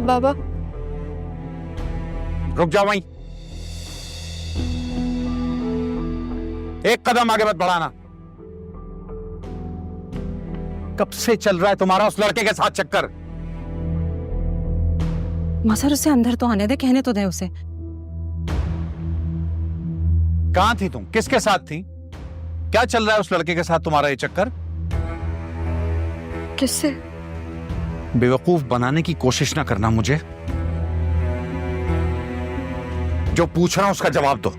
बाबा रुक जाओ वहीं, एक कदम आगे मत बढ़ाना। कब से चल रहा है तुम्हारा उस लड़के के साथ चक्कर? मसर उसे अंदर तो आने दे, कहने तो दे उसे। कहां थी तुम, किसके साथ थी? क्या चल रहा है उस लड़के के साथ तुम्हारा ये चक्कर? किससे? बेवकूफ बनाने की कोशिश ना करना मुझे। जो पूछ रहा हूं उसका जवाब दो।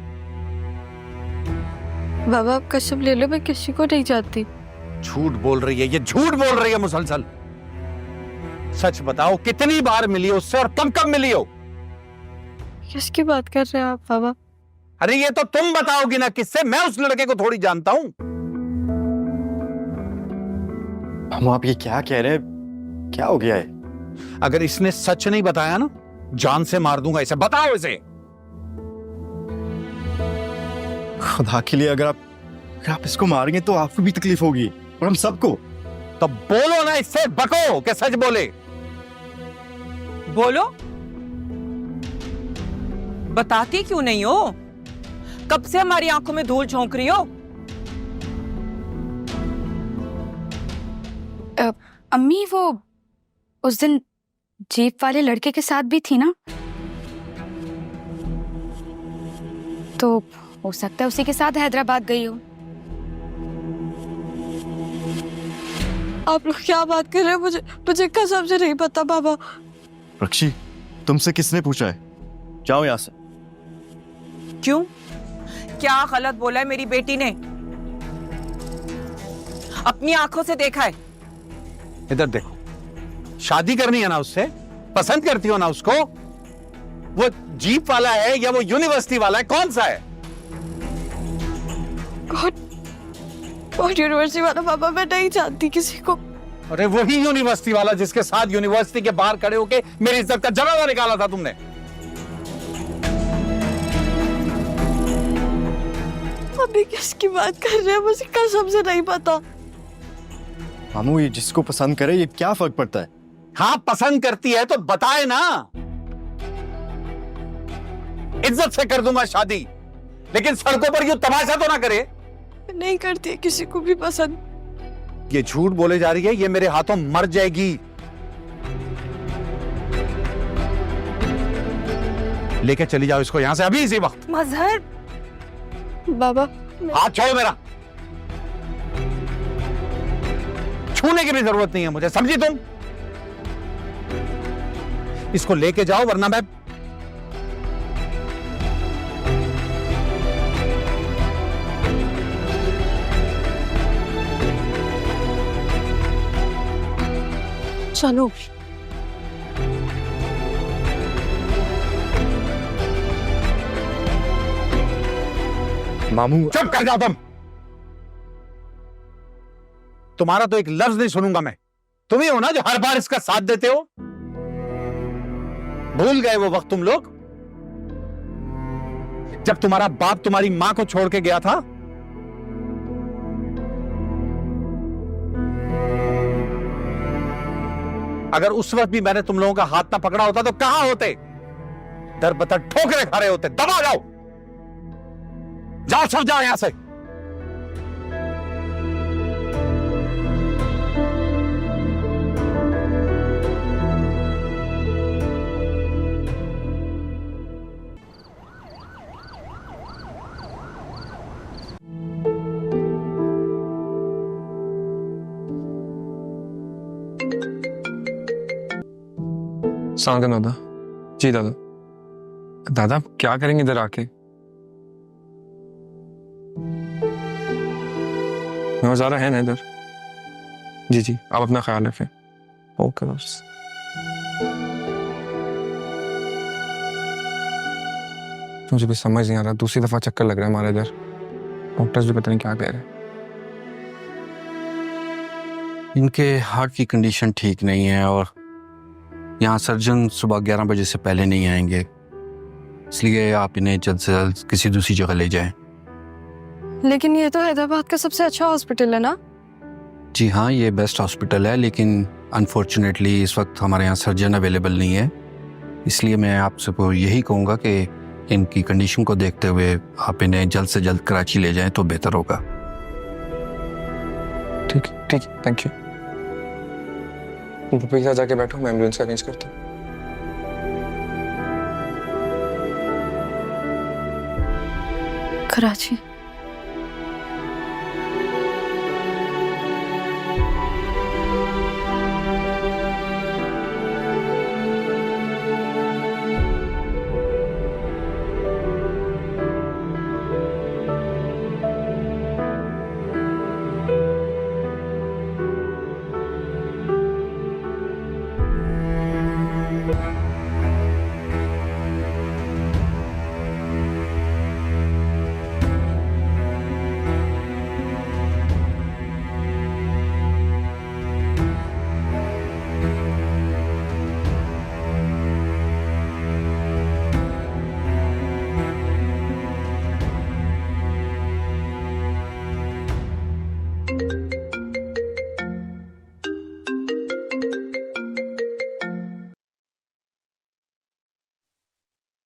बाबा आप कसम ले लो, मैं किसी को नहीं जानती। झूठ बोल रही है, ये झूठ बोल रही है मुसलसल। सच बताओ, कितनी बार मिली हो उससे और कब कब मिली हो? किसकी बात कर रहे हैं आप बाबा? अरे ये तो तुम बताओगी ना किससे, मैं उस लड़के को थोड़ी जानता हूं। हम आप ये क्या कह रहे हैं? क्या हो गया है? अगर इसने सच नहीं बताया ना, जान से मार दूंगा इसे। बताओ इसे। खुदा के लिए अगर आप इसको मारेंगे तो आपको भी तकलीफ होगी और हम सबको। तो बोलो ना इससे, बको कि सच बोले। बोलो, बताती क्यों नहीं हो? कब से हमारी आंखों में धूल झोंक रही हो? अम्मी वो उस दिन जीप वाले लड़के के साथ भी थी ना, तो हो सकता है उसी के साथ हैदराबाद गई हो। आप लोग क्या बात कर रहे हैं? मुझे कसम से नहीं पता बाबा। रक्षी, तुमसे किसने पूछा है? जाओ यहां से। क्यों? क्या गलत बोला है मेरी बेटी ने? अपनी आंखों से देखा है। इधर देखो, शादी करनी है ना उससे? पसंद करती हो ना उसको? वो जीप वाला है या वो यूनिवर्सिटी वाला है, कौन सा है? कौन यूनिवर्सिटी वाला बाबा? मैं नहीं जानती किसी को। अरे वही यूनिवर्सिटी वाला जिसके साथ यूनिवर्सिटी के बाहर खड़े होके मेरी इज्जत का जनाजा निकाला था तुमने। अभी किसकी बात कर रहे हैं? मुझे कसम से नहीं पता। मामू, ये जिसको पसंद करे ये क्या फर्क पड़ता है? हाँ, पसंद करती है तो बताए ना, इज्जत से कर दूंगा शादी, लेकिन सड़कों पर यूं तमाशा तो ना करे। नहीं करती है किसी को भी पसंद। ये झूठ बोले जा रही है, ये मेरे हाथों मर जाएगी। लेके चली जाओ इसको यहां से अभी, इसी वक्त। मजहर, बाबा हाथ छोड़ो मेरा। छूने की भी जरूरत नहीं है मुझे, समझी तुम? इसको लेके जाओ वरना मैं। चलो। मामू, चुप कर जाओ तुम। तुम्हारा तो एक लफ्ज नहीं सुनूंगा मैं। तुम ही हो ना जो हर बार इसका साथ देते हो। भूल गए वो वक्त तुम लोग जब तुम्हारा बाप तुम्हारी मां को छोड़ के गया था? अगर उस वक्त भी मैंने तुम लोगों का हाथ ना पकड़ा होता तो कहां होते? दर बदर ठोकरे खा रहे होते। दबा जाओ, जाओ, सब जाओ यहां से। सलाम दादा। जी दादा। दादा आप क्या करेंगे इधर आके? नजारा है ना इधर? जी जी, आप अपना ख्याल रखें। ओके बस। मुझे भी समझ नहीं आ रहा, दूसरी दफा चक्कर लग रहा है हमारे इधर। डॉक्टर्स भी पता नहीं क्या कह रहे हैं। इनके हार्ट की कंडीशन ठीक नहीं है और यहाँ सर्जन सुबह 11 बजे से पहले नहीं आएंगे, इसलिए आप इन्हें जल्द से जल्द किसी दूसरी जगह ले जाएं। लेकिन ये तो हैदराबाद का सबसे अच्छा हॉस्पिटल है ना? जी हाँ, ये बेस्ट हॉस्पिटल है, लेकिन अनफॉर्चुनेटली इस वक्त हमारे यहाँ सर्जन अवेलेबल नहीं है, इसलिए मैं आपसे यही कहूँगा कि इनकी कंडीशन को देखते हुए आप इन्हें जल्द से जल्द कराची ले जाएं तो बेहतर होगा। ठीक ठीक, थैंक यू। तुम पपी के साथ जाके बैठो, मैं एम्बुलेंस अरेंज करता हूँ। कराची।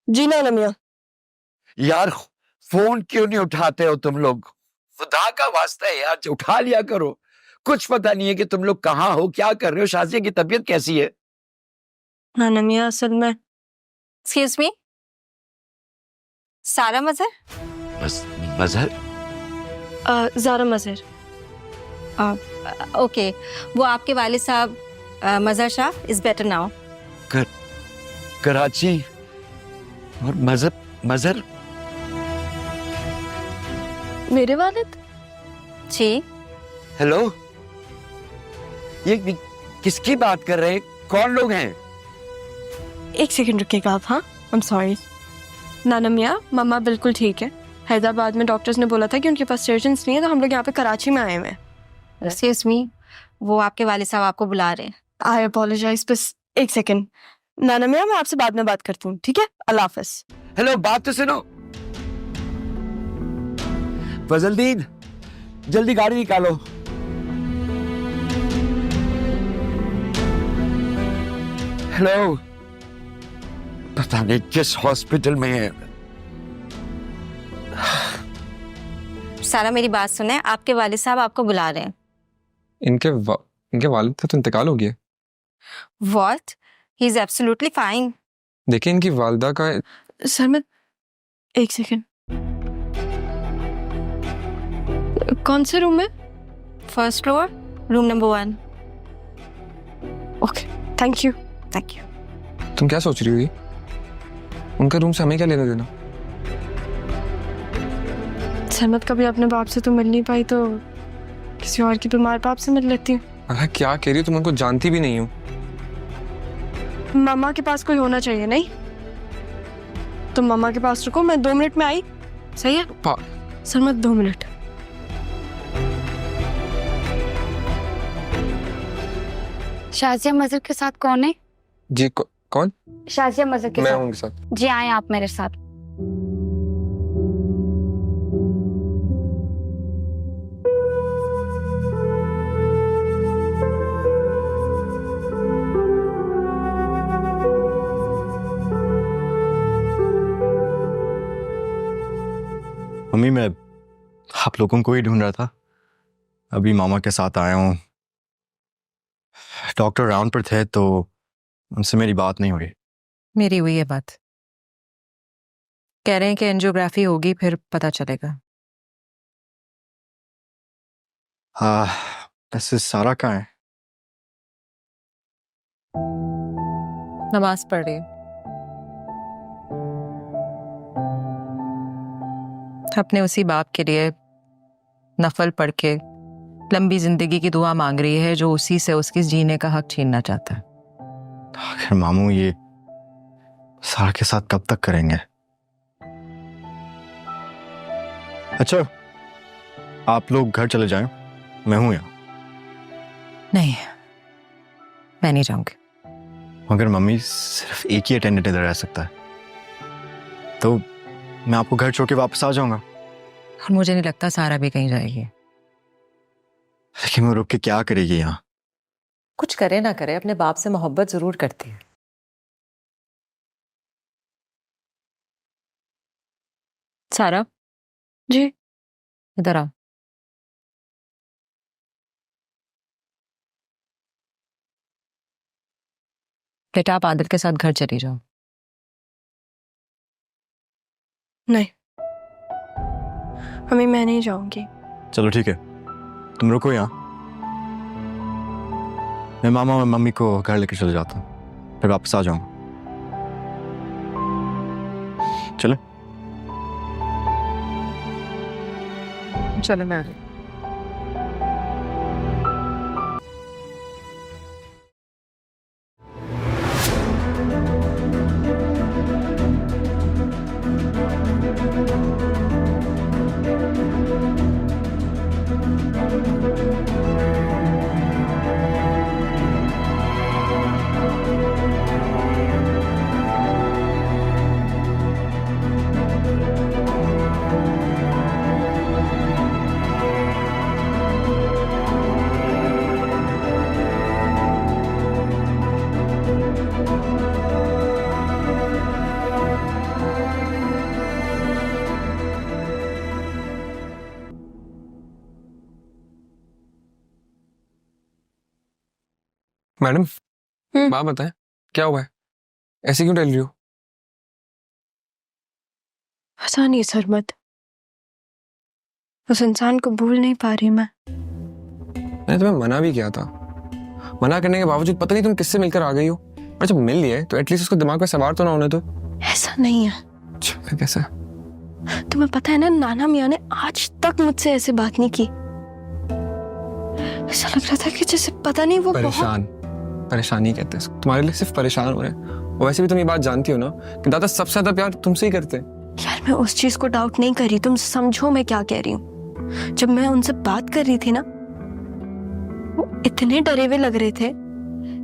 जी ना नमिया। यार फोन क्यों नहीं उठाते हो तुम लोग? खुदा का वास्ता है यार, उठा लिया करो। कुछ पता नहीं है कि तुम लोग कहाँ हो, क्या कर रहे हो। शाजिया की तबीयत कैसी है? हाँ नमिया, असल में एक्सक्यूज मी, सारा मजहर? मजहर? ज़ारा मजहर। ओके, वो आपके वालिद साहब Mazhar Shah is better now. Karachi और मजहर? मेरे वालिद? जी। हेलो, ये किसकी बात कर रहे हैं? कौन लोग हैं? एक सेकंड रुकिएगा आप। हाँ, आई एम सॉरी। ना नमिया, मम्मा बिल्कुल ठीक है। हैदराबाद में डॉक्टर्स ने बोला था कि उनके पास सर्जन्स नहीं है, तो हम लोग यहाँ पे कराची में आए हुए हैं। एक्सक्यूज मी, वो आपके वालिद साहब आपको बुला रहे हैं। आई अपोलोजाइज, बस एक सेकंड। ना नमिया, मैं आपसे बाद में बात करती हूँ, ठीक है? अल्लाह हाफिज। हेलो, बात तो सुनो। फजलदीन, जल्दी गाड़ी निकालो। हेलो, पता नहीं किस हॉस्पिटल में है। सारा मेरी बात सुने, आपके वालिद साहब आपको बुला रहे हैं। इनके वालिद का तो इंतकाल हो गया। What? He is absolutely fine. देखिए इनकी वालिदा का। सर मैं एक सेकंड, कौन से रूम में? First floor, room number 1। Okay, thank you. Thank you. तुम क्या सोच रही हो? उनका रूम से हमें क्या लेना देना? सरमत, कभी अपने बाप से तो मिल नहीं पाई, तो किसी और की बीमार बाप से मिल लेती हूँ। अरे क्या कह रही हो? तुम उनको जानती भी नहीं हो। मामा के पास कोई होना चाहिए, नहीं? तुम मामा के पास रुको, मैं 2 मिनट में आई। सही है? सरमत 2 मिनट। शाजिया मजहर के साथ कौन है? जी कौन? शाजिया मजहर के मैं साथ। हूँ उनके साथ। जी आए आप मेरे साथ। मम्मी, मैं आप लोगों को ही ढूंढ रहा था। अभी मामा के साथ आया हूँ। डॉक्टर राउंड पर थे तो उनसे मेरी बात नहीं हुई। मेरी हुई है बात। कह रहे हैं कि एंजियोग्राफी होगी, फिर पता चलेगा। हाँ, ऐसे सारा कहाँ है? नमाज पढ़ रही है। अपने उसी बाप के लिए नफल पढ़ के लंबी जिंदगी की दुआ मांग रही है, जो उसी से उसकी जीने का हक छीनना चाहता है। आखिर मामू ये सारा के साथ कब तक करेंगे? अच्छा, आप लोग घर चले जाएं, मैं हूं यहाँ। नहीं, मैं नहीं जाऊंगी। मगर मम्मी, सिर्फ एक ही अटेंडेंट इधर रह सकता है, तो मैं आपको घर छोड़ के वापस आ जाऊंगा। और मुझे नहीं लगता सारा भी कहीं जाएगी। लेकिन वो रुक के क्या करेगी यहाँ? कुछ करे ना करे, अपने बाप से मोहब्बत जरूर करती है। सारा जी इधर आ। बेटा आप आदिल के साथ घर चली जाओ। नहीं, मम्मी मैं नहीं जाऊंगी। चलो ठीक है, तुम रुको यहाँ, मैं मामा और मम्मी को घर लेकर चले जाता हूँ, फिर वापस आ जाऊंगा। चले। चलो मैं आ रही हूँ। मैडम बात बताएं, क्या हुआ है? ऐसे क्यों टहल रही हो? पता नहीं सरमत, उस इंसान को भूल नहीं पा रही मैं। मैंने तुम्हें मना भी किया था, मना करने के बावजूद पता नहीं तुम किससे मिलकर आ गई हो। और जब मिल लिए तो एटलीस्ट उसको दिमाग में सवार तो ना होने दो। ऐसा नहीं है। अच्छा, फिर कैसा? तुम्हें पता है ना, नाना मियाँ ने आज तक मुझसे ऐसे बात नहीं की। ऐसा लग रहा था कि जैसे पता नहीं वो परेशान, परेशानी कहते हैं, तुम्हारे लिए सिर्फ परेशान हो रहे हैं। और वैसे भी तुम ये बात जानती हो ना कि दादा सबसे ज्यादा प्यार तुमसे ही करते हैं। यार मैं उस चीज को डाउट नहीं कर रही, तुम समझो मैं क्या कह रही हूँ। जब मैं उनसे बात कर रही थी ना, वो इतने डरे हुए लग रहे थे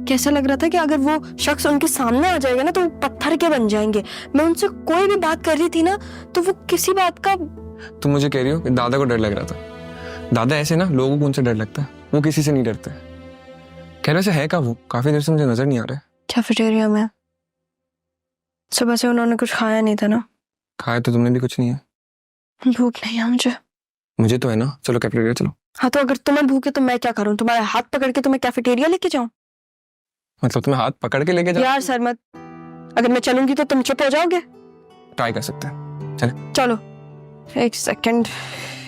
कि ऐसा लग रहा था कि अगर वो शख्स उनके सामने आ जाएगा ना तो वो पत्थर के बन जाएंगे। मैं उनसे कोई भी बात कर रही थी ना तो वो किसी बात का। तुम मुझे कह रही हो कि दादा को डर लग रहा था। दादा ऐसे ना लोगों को उनसे डर लगता है, वो किसी से नहीं डरते। कह रहे से है का वो काफी देर से मुझे नजर नहीं आ रहा है। कैफेटेरिया में सुबह से उन्होंने कुछ खाया नहीं था ना। खाया तो तुमने भी कुछ नहीं है। भूख नहीं है मुझे। मुझे तो है ना, चलो कैफेटेरिया चलो। हाँ तो अगर तुम्हें भूख है तो मैं क्या करूं? तुम्हारा हाथ पकड़ के तुम्हें कैफेटेरिया लेके जाऊं? मतलब तुम्हें हाथ पकड़ के लेके जाओ? यार सरमत, अगर मैं चलूंगी तो तुम चुप हो जाओगे? ट्राई कर सकते हैं, चले। चलो एक सेकंड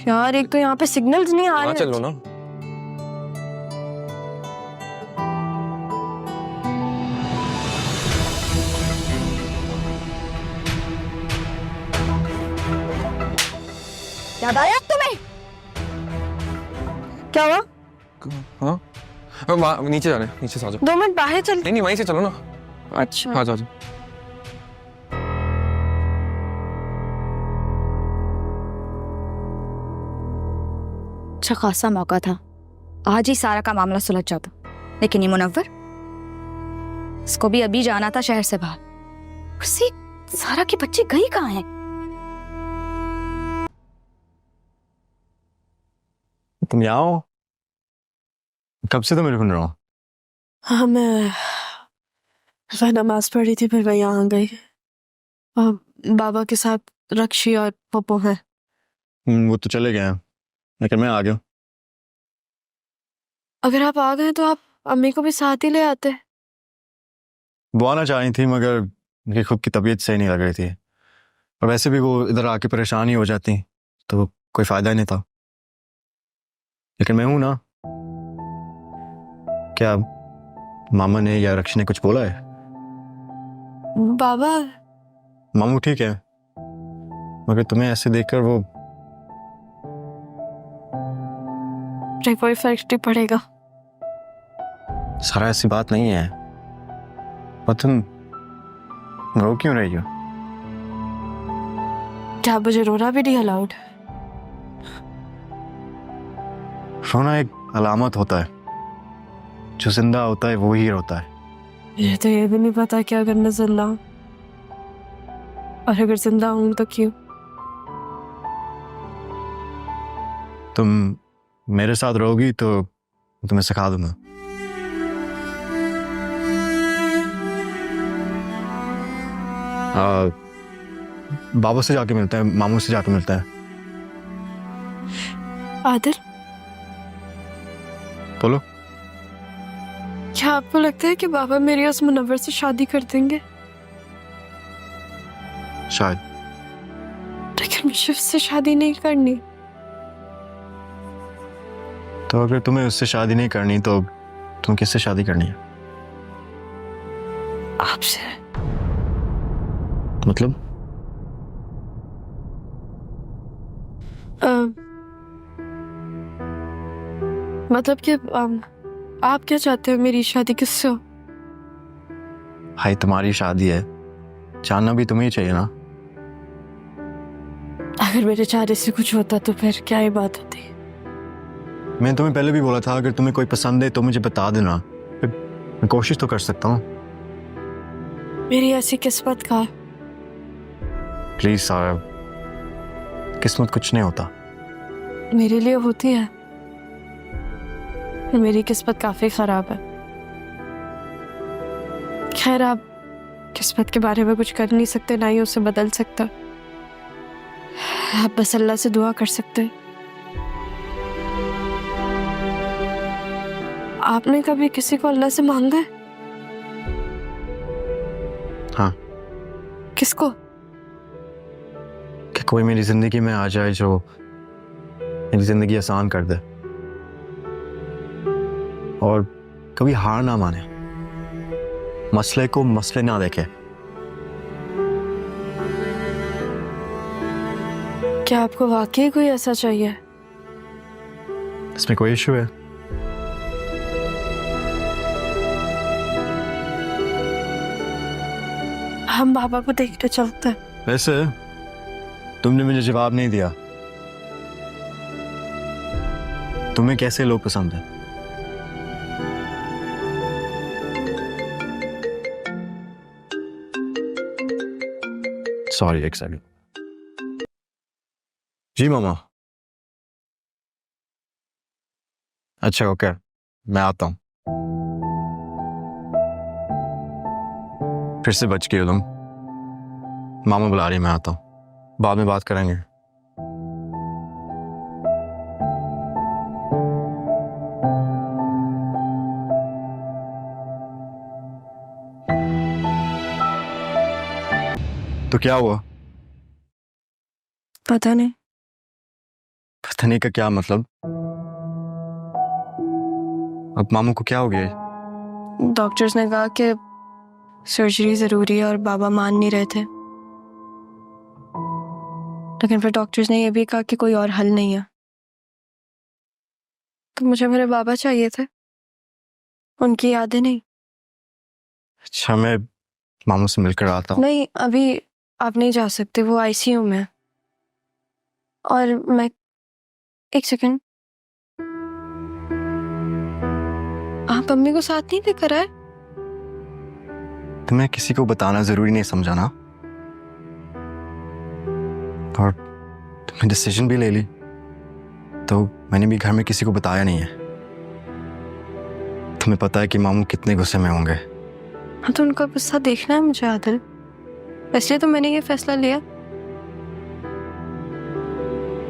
यार, एक तो यहाँ पे सिग्नल्स नहीं आ हाँ रहे। चलो ना। याद आया तुम्हें? क्या हुआ? हाँ वहाँ नीचे जा रहे हैं, नीचे से आ जाओ। 2 मिनट बाहर चल। नहीं वहीं से चलो ना। अच्छा हाँ जाओ जाओ। अच्छा खासा मौका था, आज ही सारा का मामला सुलझ जाता। लेकिन ये मुनव्वर, इसको भी अभी जाना था शहर से बाहर। उसी सारा की बच्ची गई कहाँ है? तुम यहाँ हो? कब से तुम्हें ढूंढ रहा हूँ। हाँ मैं नमाज पढ़ रही थी, फिर मैं यहाँ आ गई। बाबा के साथ रक्षी और पप्पो है। वो तो चले गए हैं, लेकिन मैं आ गया। अगर आप आ गए तो आप अम्मी को भी साथ ही ले आते। वो आना चाह रही थी मगर उनकी खुद की तबीयत सही नहीं लग रही थी, और वैसे भी वो इधर आके परेशान ही हो जाती तो कोई फायदा ही नहीं था। लेकिन मैं हूं ना। क्या मामा ने या रक्षी ने कुछ बोला है? बाबा मामू ठीक है, मगर तुम्हें ऐसे देखकर वो कोई फर्क नहीं पड़ेगा। सारा ऐसी बात नहीं है। और तुम रो क्यों रही हो? क्या मुझे रोना भी नहीं अलाउड? रोना एक अलामत होता है, जो जिंदा होता है वो ही रोता है। मुझे तो ये भी नहीं पता कि अगर मैं जिंदा हूं, और अगर जिंदा हूं तो क्यों? तुम मेरे साथ रहोगी तो तुम्हें सिखा दूंगा। बाबू से जाके मिलते हैं, मामू से जाके मिलते हैं। आदिल, बोलो। क्या आपको लगता है कि बाबा मेरी उस मुनव्वर से शादी कर देंगे? शायद। लेकिन मुझे उससे शादी नहीं करनी। तो अगर तुम्हें उससे शादी नहीं करनी तो तुम किससे शादी करनी है? आपसे। मतलब? मतलब कि आप क्या चाहते हो, मेरी शादी किससे हो? भाई तुम्हारी शादी है, जानना भी तुम्हें ही चाहिए ना। अगर मेरे चाहने से कुछ होता तो फिर क्या ही बात होती। मैंने तुम्हें पहले भी बोला था अगर तुम्हें कोई पसंद है तो मुझे बता देना, फिर मैं कोशिश तो कर सकता हूँ। मेरी ऐसी किस्मत का। प्लीज साहब, किस्मत कुछ नहीं होता। मेरे लिए होती है। मेरी किस्मत काफी खराब है। खैर, आप किस्मत के बारे में कुछ कर नहीं सकते, ना ही उसे बदल सकता। आप बस अल्लाह से दुआ कर सकते हैं। आपने कभी किसी को अल्लाह से मांगा है? हाँ। किसको? कि कोई मेरी जिंदगी में आ जाए जो मेरी जिंदगी आसान कर दे और कभी हार ना माने, मसले को मसले ना देखे। क्या आपको वाकई कोई ऐसा चाहिए? इसमें कोई इशू है? हम बाबा को देखने चलते हैं। वैसे तुमने मुझे जवाब नहीं दिया, तुम्हें कैसे लोग पसंद है? सॉरी, एक सेकंड। जी मामा। अच्छा ओके, मैं आता हूं। फिर से बच गए हो तुम। मामा बुला रही है, मैं आता हूं, बाद में बात करेंगे। तो क्या हुआ? पता नहीं। पता नहीं का क्या मतलब? अब मामू को क्या हो गया? डॉक्टर्स ने कहा कि सर्जरी जरूरी है और बाबा मान नहीं रहे थे। लेकिन फिर डॉक्टर्स ने यह भी कहा कि कोई और हल नहीं है। तो मुझे मेरे बाबा चाहिए थे, उनकी यादें नहीं। अच्छा, मैं मामू से मिलकर आता हूँ। नहीं, अभी आप नहीं जा सकते, वो आईसीयू में है। और मैं, एक सेकंड, आप मम्मी को साथ नहीं लेकर आए? तुम्हें किसी को बताना जरूरी नहीं समझा ना, और तुमने डिसीजन भी ले ली तो मैंने भी घर में किसी को बताया नहीं है। तुम्हें पता है कि मामू कितने गुस्से में होंगे। हाँ, तो उनका गुस्सा देखना है मुझे आदिल, इसलिए तो मैंने ये फैसला लिया।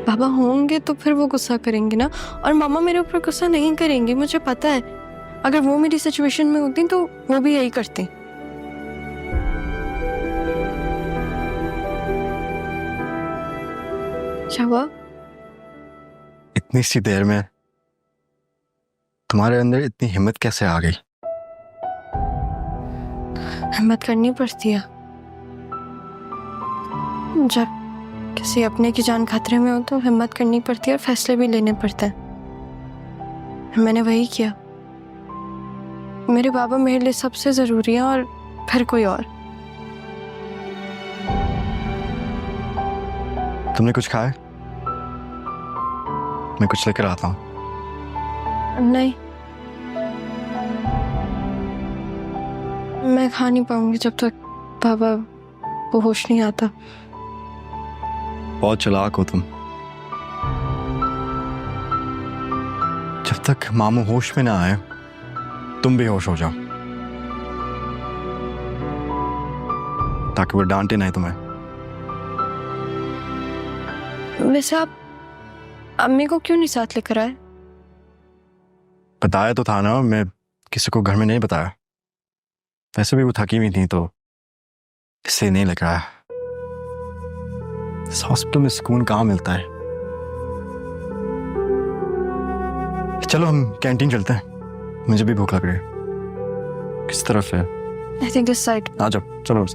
बाबा होंगे तो फिर वो गुस्सा करेंगे ना, और मामा मेरे ऊपर गुस्सा नहीं करेंगी, मुझे पता है। अगर वो मेरी सिचुएशन में होती तो वो भी यही करती। क्या हुआ? इतनी सी देर में तुम्हारे अंदर इतनी हिम्मत कैसे आ गई? हिम्मत करनी पड़ती है जब किसी अपने की जान खतरे में हो, तो हिम्मत करनी पड़ती है और फैसले भी लेने पड़ते हैं। मैंने वही किया। मेरे बाबा मेरे लिए सबसे जरूरी है और फिर कोई और। तुमने कुछ खाया? मैं कुछ लेकर आता हूँ। नहीं, मैं खा नहीं पाऊंगी जब तक बाबा को होश नहीं आता। बहुत चालाक हो तुम। जब तक मामू होश में ना आए तुम भी होश हो जाओ, ताकि वो डांटे नहीं तुम्हें। वैसे आप अम्मी को क्यों नहीं साथ लेकर आए? बताया तो था ना, मैं किसी को घर में नहीं बताया। वैसे भी वो थकी हुई थी तो इससे नहीं लेकर आया। इस हॉस्पिटल में सुकून कहाँ मिलता है। चलो हम कैंटीन चलते हैं, मुझे भी भूख लग रही है। किस तरफ है? I think this side. आ जाओ, चलो।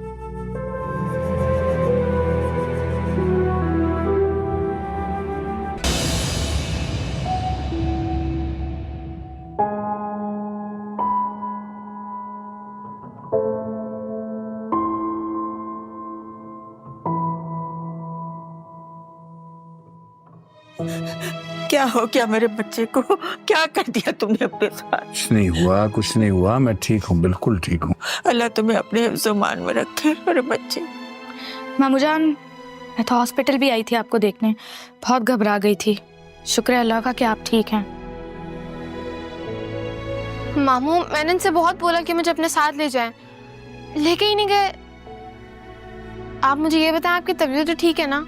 क्या हो गया मेरे बच्चे को? क्या कर दिया तुमने अपने साथ? कुछ नहीं हुआ, कुछ नहीं हुआ, मैं ठीक हूँ, बिल्कुल ठीक हूँ। अल्लाह तुम्हें अपने हिफ्ज़-ओ-मान में रखे मेरे बच्चे। मामू जान, मैं तो हॉस्पिटल भी आई थी आपको देखने, बहुत घबरा गई थी। शुक्र है अल्लाह का कि आप ठीक हैं। मामू, मैंने इनसे बहुत बोला कि मुझे अपने साथ ले जाएं, लेके ही नहीं गए। आप मुझे ये बताएं, आपकी तबीयत तो ठीक है ना?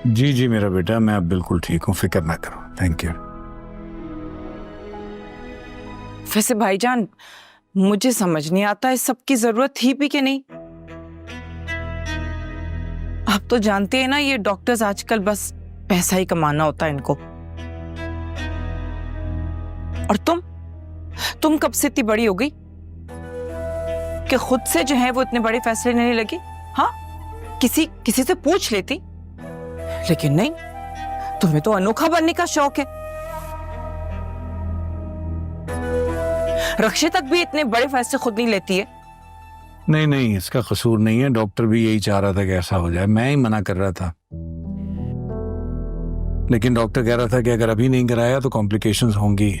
जी जी मेरा बेटा, मैं अब बिल्कुल ठीक हूँ, फिक्र ना करो। Thank you. वैसे भाईजान, मुझे समझ नहीं आता इस सब की जरूरत थी भी कि नहीं। आप तो जानते हैं ना, ये डॉक्टर्स आजकल बस पैसा ही कमाना होता है इनको। और तुम कब से इतनी बड़ी हो गई कि खुद से जो है वो इतने बड़े फैसले लेने लगी? हाँ, किसी से पूछ लेती, लेकिन नहीं, तुम्हें तो अनोखा बनने का शौक है। रक्षित भी इतने बड़े फैसले खुद नहीं लेती है। नहीं नहीं, इसका कसूर नहीं है, डॉक्टर भी यही चाह रहा था कि ऐसा हो जाए, मैं ही मना कर रहा था। लेकिन डॉक्टर कह रहा था कि अगर अभी नहीं कराया तो कॉम्प्लिकेशंस होंगी।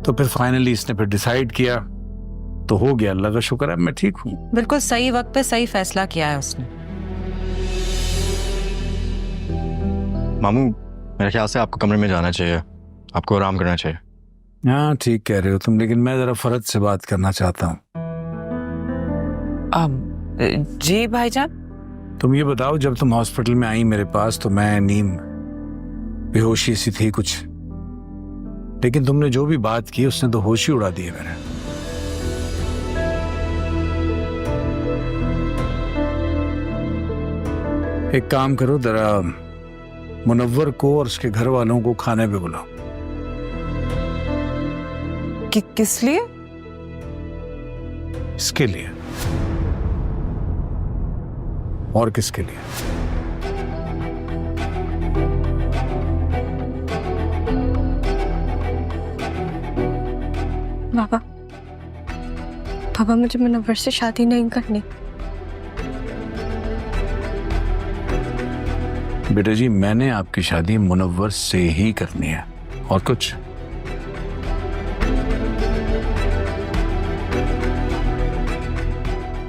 तो फिर फाइनली इसने फिर डिसाइड किया, तो हो गया। अल्लाह का शुक्र है, मैं ठीक हूँ। बिल्कुल सही वक्त पे सही फैसला किया है उसने। मामू, मेरे ख्याल से आपको कमरे में जाना चाहिए, आपको आराम करना चाहिए। हाँ ठीक कह रहे हो तुम, लेकिन मैं जरा फरज से बात करना चाहता हूँ। जी भाईजान। तुम ये बताओ, जब तुम हॉस्पिटल में आई मेरे पास तो मैं नींद बेहोशी सी थी कुछ, लेकिन तुमने जो भी बात की उसने तो होश ही उड़ा दिए मेरे। एक काम करो, जरा मुनव्वर को और उसके घर वालों को खाने पे बुलाओ। किस लिए? इसके लिए और किसके लिए? पापा, मुझे मुनव्वर से शादी नहीं करनी। बेटा जी, मैंने आपकी शादी मुनव्वर से ही करनी है, और कुछ।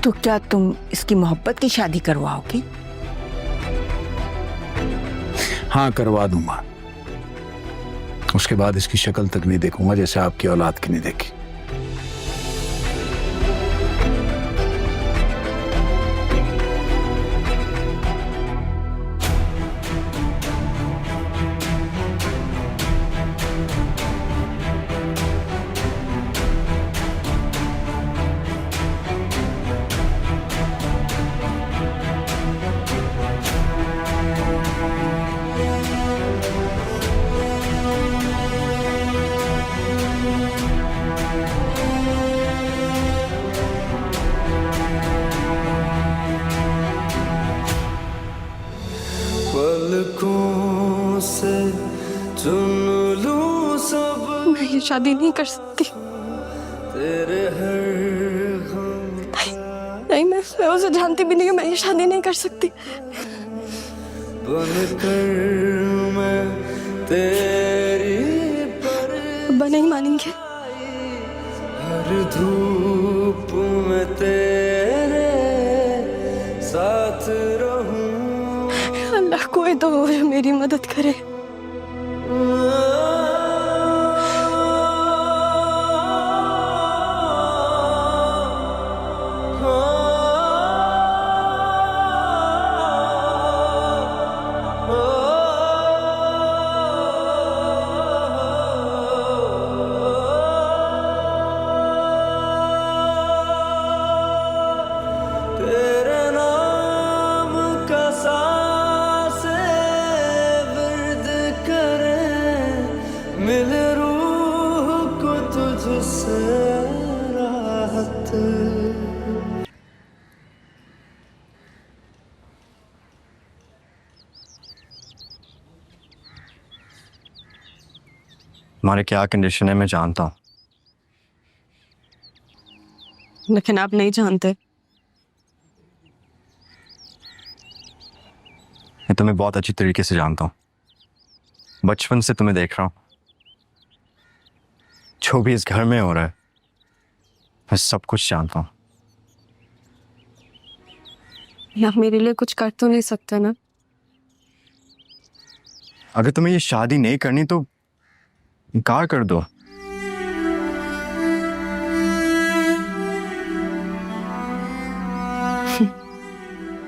तो क्या तुम इसकी मोहब्बत की शादी करवाओगे? हाँ करवा दूंगा। उसके बाद इसकी शक्ल तक नहीं देखूंगा, जैसे आपकी औलाद की नहीं देखी। पलकों से चुन लूं सब, मैं ये शादी नहीं कर सकती। तेरे हर नहीं, मैं उसे जानती भी नहीं हूँ, मैं ये शादी नहीं कर सकती। बनकर मैं तेरी अब्बा नहीं मानेंगे। हर धूप में तेरे साथ रहूं। अल्लाह कोई तो हो जो मेरी मदद करे। Oh मिले रूह को तुझसे राहत। हमारे क्या कंडीशन है मैं जानता हूँ, लेकिन आप नहीं जानते। मैं तुम्हें बहुत अच्छी तरीके से जानता हूँ, बचपन से तुम्हें देख रहा हूँ। जो भी इस घर में हो रहा है मैं सब कुछ जानता हूँ। आप मेरे लिए कुछ कर तो नहीं सकते ना? अगर तुम्हें ये शादी नहीं करनी तो इनकार कर दो।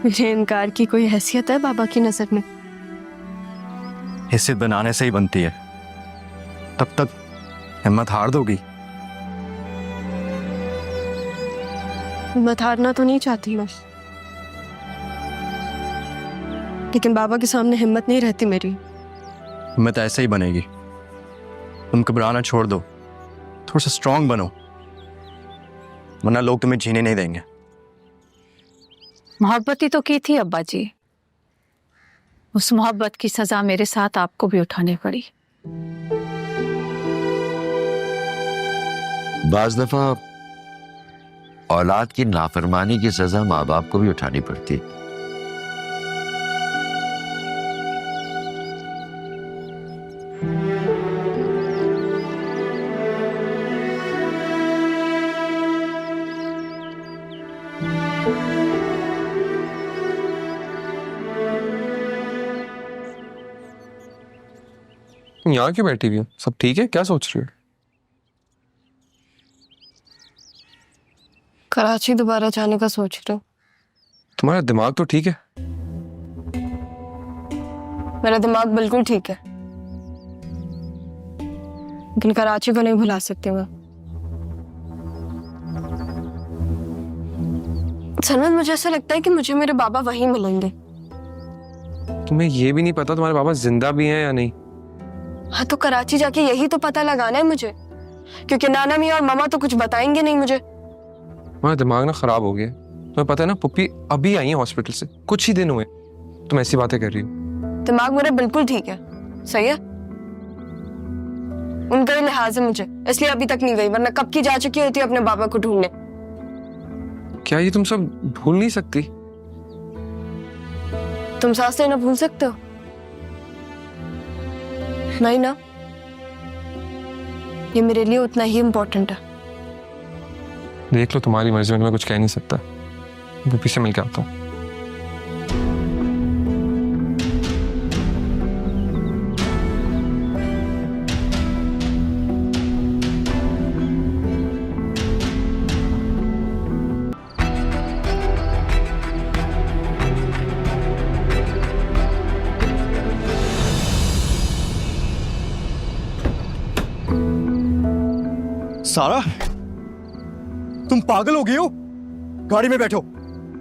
मेरे इनकार की कोई हैसियत है बाबा की नजर में? हिस्से बनाने से ही बनती है, तब तक हिम्मत हार दोगी। हिम्मत हारना तो नहीं चाहती मैं, लेकिन बाबा के सामने हिम्मत नहीं रहती मेरी। हिम्मत ऐसे ही बनेगी। तुम घबराना छोड़ दो, थोड़ा सा स्ट्रांग बनो, वरना लोग तुम्हें जीने नहीं देंगे। मोहब्बत ही तो की थी अब्बा जी, उस मोहब्बत की सजा मेरे साथ आपको भी उठानी पड़ी। बाज दफा औलाद की नाफरमानी की सजा माँ बाप को भी उठानी पड़ती है। यहाँ क्यों बैठी हुई हो? सब ठीक है? क्या सोच रही हो? कराची दोबारा जाने का सोच रहा हूँ। तुम्हारा दिमाग तो ठीक है? मेरा दिमाग बिल्कुल ठीक है, लेकिन कराची को नहीं भुला सकती मैं। सनत, मुझे ऐसा लगता है कि मुझे मेरे बाबा वहीं मिलेंगे। तुम्हें ये भी नहीं पता तुम्हारे बाबा जिंदा भी हैं या नहीं? हाँ, तो कराची जाके यही तो पता लगाना है मुझे, क्योंकि नाना मियाँ और मामा तो कुछ बताएंगे नहीं मुझे। तुम्हारा दिमाग ना खराब हो गया। तुम्हें पता है ना, पुप्पी अभी आई है हॉस्पिटल से, कुछ ही दिन हुए, तुम ऐसी बातें कर रही हो। दिमाग मेरा बिल्कुल ठीक है, सही है। उनका ही लिहाज है मुझे, इसलिए अभी तक नहीं गई, वरना कब की जा चुकी होती अपने बाबा को ढूंढने। क्या ये तुम सब भूल नहीं सकती? तुम सांस लेना भूल सकते हो? नहीं ना, ये मेरे लिए उतना ही इम्पोर्टेंट है। देख लो, तुम्हारी मर्जी में मैं कुछ कह नहीं सकता। पुप्पी से मिल के आता हूँ। सारा, तुम पागल हो गई हो? गाड़ी में बैठो।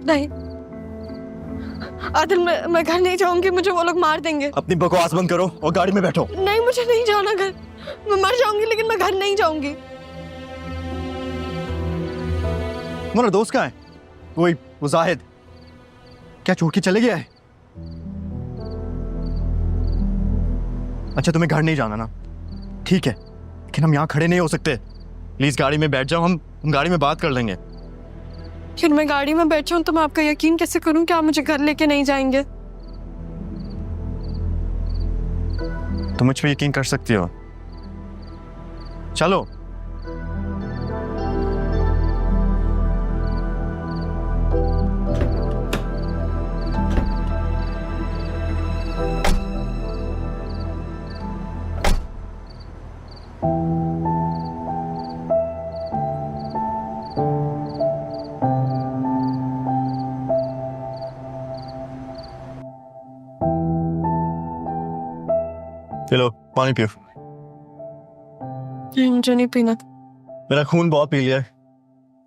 नहीं आदिल, मैं घर नहीं जाऊंगी, मुझे वो लोग मार देंगे। अपनी बकवास बंद करो और गाड़ी में बैठो। नहीं, मुझे नहीं जाना घर, मैं मर जाऊंगी, लेकिन मैं घर नहीं जाऊंगी। तुम्हारा दोस्त कहाँ है? वो जाहिद क्या छोड़ के चले गया है? अच्छा, तुम्हें घर नहीं जाना ना, ठीक है, लेकिन हम यहाँ खड़े नहीं हो सकते। प्लीज गाड़ी में बैठ जाओ, हम गाड़ी में बात कर लेंगे। फिर मैं गाड़ी में बैठ जाऊं तो मैं आपका यकीन कैसे करूं कि आप मुझे घर लेके नहीं जाएंगे? तुम मुझ पे यकीन कर सकती हो। चलो। चलो, पानी पियो। मुझे नहीं पीना। मेरा खून बहुत पी लिया है,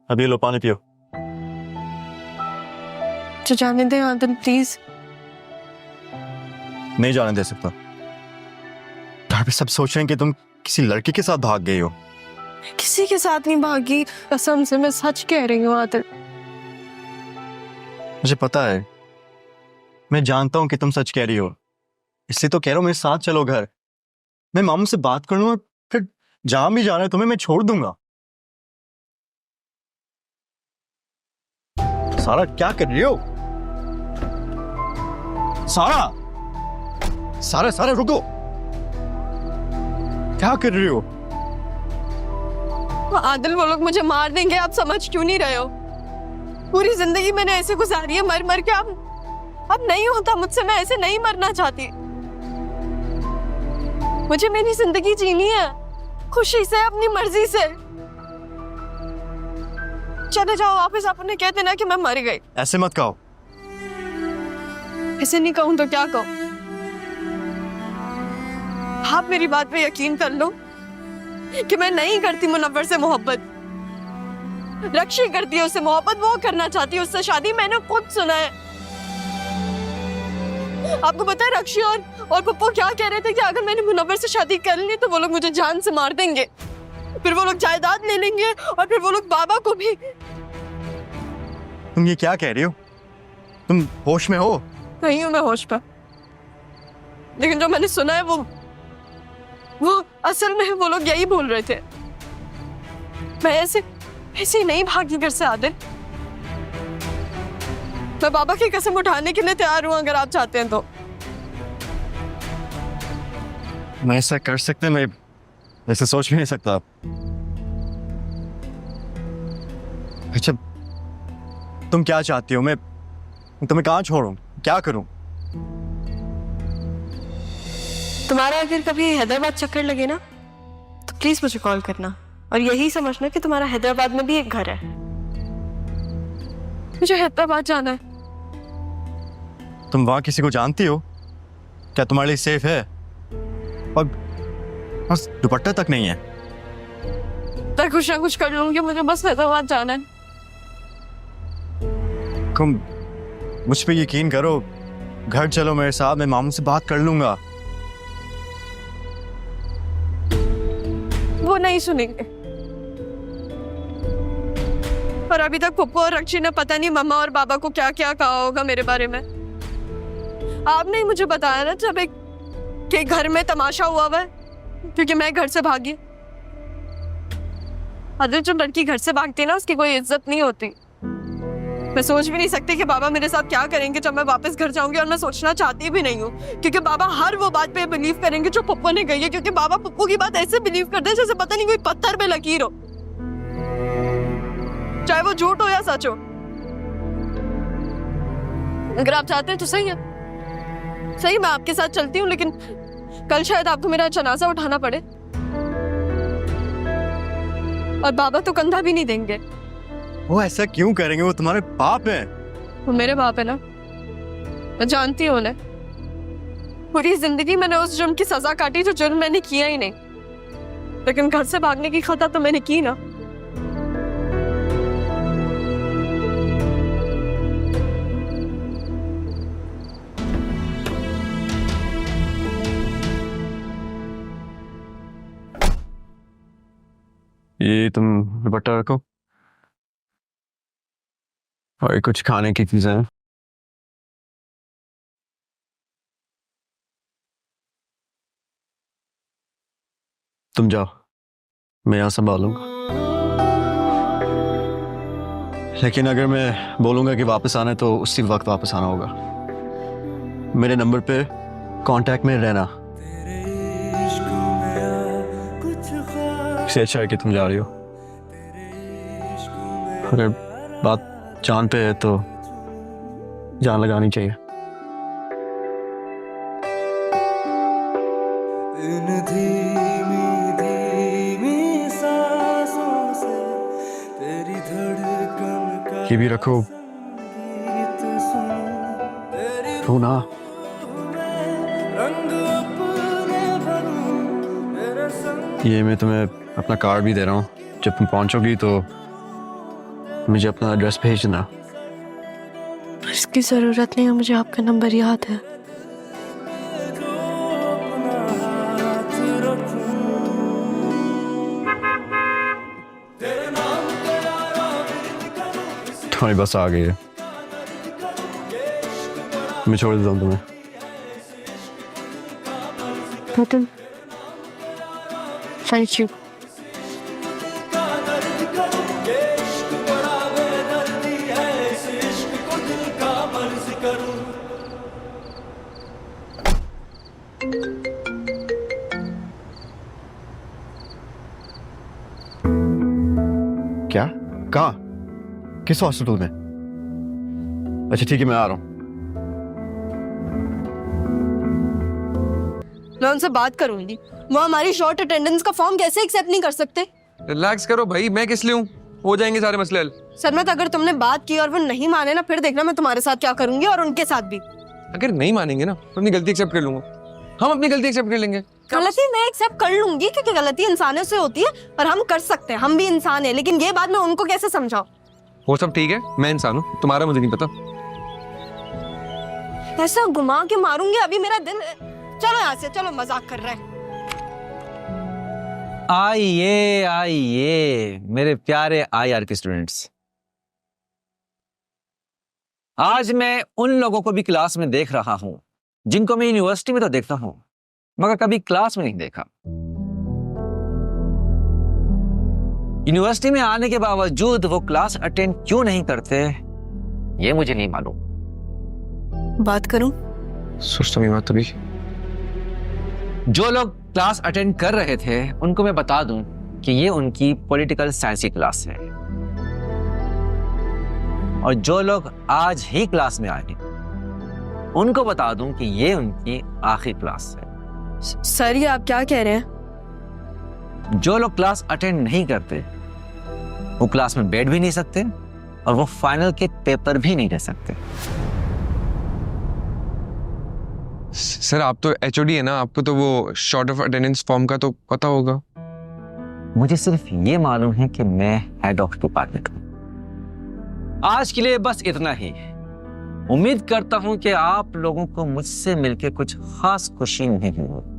अभी लो पानी पियो। तो जाने दे आदिल, प्लीज। नहीं जाने दे सकता। घर पे सब सोच रहे हैं कि तुम किसी लड़के के साथ भाग गई हो। किसी के साथ नहीं भागी, कसम से मैं सच कह रही हूँ आदिल। मुझे पता है, मैं जानता हूँ कि तुम सच कह रही हो, इसलिए तो कह रहा हूँ मेरे साथ चलो घर। मैं मामू से बात कर लूँ और फिर जहां भी जाना है तुम्हें मैं छोड़ दूंगा। सारा क्या कर रही हो? सारा सारा सारा रुको, क्या कर रही हो? आदिल वो लोग मुझे मार देंगे, आप समझ क्यों नहीं रहे हो? पूरी जिंदगी मैंने ऐसे गुजारी है मर मर के, अब नहीं होता मुझसे, मैं ऐसे नहीं मरना चाहती। मुझे मेरी जिंदगी जीनी है खुशी से, अपनी मर्जी से। चले जाओ वापस, आप उन्हें कहते ना कि मैं मर गई। ऐसे मत कहो। ऐसे नहीं कहूं तो क्या कहूं? आप मेरी बात पे यकीन कर लो कि मैं नहीं करती मुनव्वर से मोहब्बत। रक्षी करती है उससे मोहब्बत, वो करना चाहती है उससे शादी, मैंने खुद सुना है। आपको पता है रक्षी और पप्पू क्या कह रहे थे कि अगर मैंने मुनव्वर से शादी कर ली तो वो लोग मुझे जान से मार देंगे, फिर वो लोग जायदाद ले लेंगे और फिर वो लोग बाबा को भी। तुम ये क्या कह रही हो? तुम होश में हो? नहीं हूं मैं होश पर, लेकिन जो मैंने सुना है वो असल में वो लोग यही बोल रहे थे। मैं ऐसे नहीं भागी घर से आदिल। मैं बाबा की कसम उठाने के लिए तैयार हूं अगर आप चाहते हैं तो। मैं ऐसा कर सकते, मैं ऐसे सोच भी नहीं सकता। अच्छा तुम क्या चाहती हो? मैं तुम्हें कहाँ छोड़ूं, क्या करूं? तुम्हारा अगर कभी हैदराबाद चक्कर लगे ना तो प्लीज मुझे कॉल करना, और यही समझना कि तुम्हारा हैदराबाद में भी एक घर है। मुझे हैदराबाद जाना है। तुम वहां किसी को जानती हो? क्या तुम्हारे लिए सेफ है? और बस दुपट्टा तक नहीं है। मैं कुछ ना कुछ कर लूंगी, मुझे बस हैदराबाद जाना है। तुम मुझ पे यकीन करो, घर चलो मेरे साथ, मैं मामू से बात कर लूंगा। वो नहीं सुनेंगे, और अभी तक पप्पू और रक्षी ने पता नहीं मम्मा और बाबा को क्या क्या कहा होगा मेरे बारे में। आपने ही मुझे बताया ना जब कि घर में तमाशा हुआ है क्योंकि मैं घर से भागी। अरे जो लड़की घर से भागती है ना उसकी कोई इज्जत नहीं होती। मैं सोच भी नहीं सकती कि बाबा मेरे साथ क्या करेंगे जब मैं वापस घर जाऊंगी, और मैं सोचना चाहती भी नहीं हूँ क्योंकि बाबा हर वो बात पे बिलीव करेंगे जो पप्पू ने कही है, क्योंकि बाबा पप्पू की बात ऐसे बिलीव करते हैं जैसे पता नहीं कोई पत्थर पे लकीर हो, चाहे वो झूठ हो या सच हो। अगर आप चाहते हैं तो सही है, सही मैं आपके साथ चलती हूँ, लेकिन कल शायद आपको मेरा जनाजा उठाना पड़े, और बाबा तो कंधा भी नहीं देंगे। वो ऐसा क्यों करेंगे? वो तुम्हारे बाप हैं। वो मेरे बाप है ना, मैं जानती हूँ उन्हें। पूरी जिंदगी मैंने उस जुर्म की सजा काटी जो जुर्म मैंने किया ही नहीं, लेकिन घर से भागने की खता तो मैंने की ना। ये तुम दुपट्टा रखो, और ये कुछ खाने की चीजें हैं। तुम जाओ, मैं यहाँ संभालूंगा। लेकिन अगर मैं बोलूंगा कि वापस आना है तो उसी वक्त वापस आना होगा। मेरे नंबर पे कांटेक्ट में रहना। इससे अच्छा है कि तुम जा रही हो। अगर बात जान पे है तो जान लगानी चाहिए। इन धीमी धीमी सांसों से तेरी धड़कन का ये भी रखो, गीत सुन, तेरी रो ना। रंग अपने भरूं, तेरे संग ये मैं तुम्हें अपना कार्ड भी दे रहा हूँ, जब तुम पहुंचोगी तो मुझे अपना एड्रेस भेजना। इसकी जरूरत नहीं है, मुझे आपका नंबर याद है। जो अपना हाथ रखूं तुम्हारी बस आ गई है, मैं छोड़ देता हूँ तुम्हें। तुम थैंक यू। क्या? कहाँ? किस हॉस्पिटल में? अच्छा ठीक है, मैं आ रहा हूँ। मैं उनसे बात करूंगी। वो हमारी शॉर्ट अटेंडेंस का फॉर्म कैसे एक्सेप्ट नहीं कर सकते? रिलैक्स करो भाई, मैं किस लिए हूँ, हो जाएंगे सारे मसले हल। सरमत, अगर तुमने बात की और वो नहीं माने ना, फिर देखना मैं तुम्हारे साथ क्या करूंगी और उनके साथ भी। अगर नहीं मानेंगे ना तो अपनी गलती एक्सेप्ट कर लूंगा, हम अपनी गलती एक्सेप्ट कर लेंगे। गलती मैं एक्सेप्ट कर लूंगी क्योंकि गलती इंसानों से होती है और हम कर सकते हैं, हम भी इंसान हैं, लेकिन ये बात मैं उनको कैसे समझाऊं? वो सब ठीक है, मैं इंसान हूँ, तुम्हारा मुझे नहीं पता। ऐसा घुमा के मारूंगी अभी मेरा दिल। चलो यहाँ से, चलो, मजाक कर रहे हैं। आइए आइए मेरे प्यारे IR के स्टूडेंट्स, आज मैं उन लोगों को भी क्लास में देख रहा हूं जिनको मैं यूनिवर्सिटी में तो देखता हूं मगर कभी क्लास में नहीं देखा। यूनिवर्सिटी में आने के बावजूद वो क्लास अटेंड क्यों नहीं करते ये मुझे नहीं मालूम। बात करूं? सोचता मैं बात अभी। जो लोग क्लास अटेंड कर रहे थे उनको मैं बता दूं कि ये उनकी पॉलिटिकल साइंस की क्लास है, और जो लोग आज ही क्लास में आए उनको बता दूं कि ये उनकी आखिरी क्लास है। सर, ये आप क्या कह रहे हैं? जो लोग क्लास अटेंड नहीं करते वो क्लास में बैठ भी नहीं सकते और वो फाइनल के पेपर भी नहीं दे सकते। सर आप तो HOD है ना, आपको तो वो शॉर्ट ऑफ अटेंडेंस फॉर्म का तो पता होगा। मुझे सिर्फ ये मालूम है कि मैं हेड ऑफ डिपार्टमेंट हूं। आज के लिए बस इतना ही। उम्मीद करता हूं कि आप लोगों को मुझसे मिलकर कुछ खास खुशी नहीं हुई।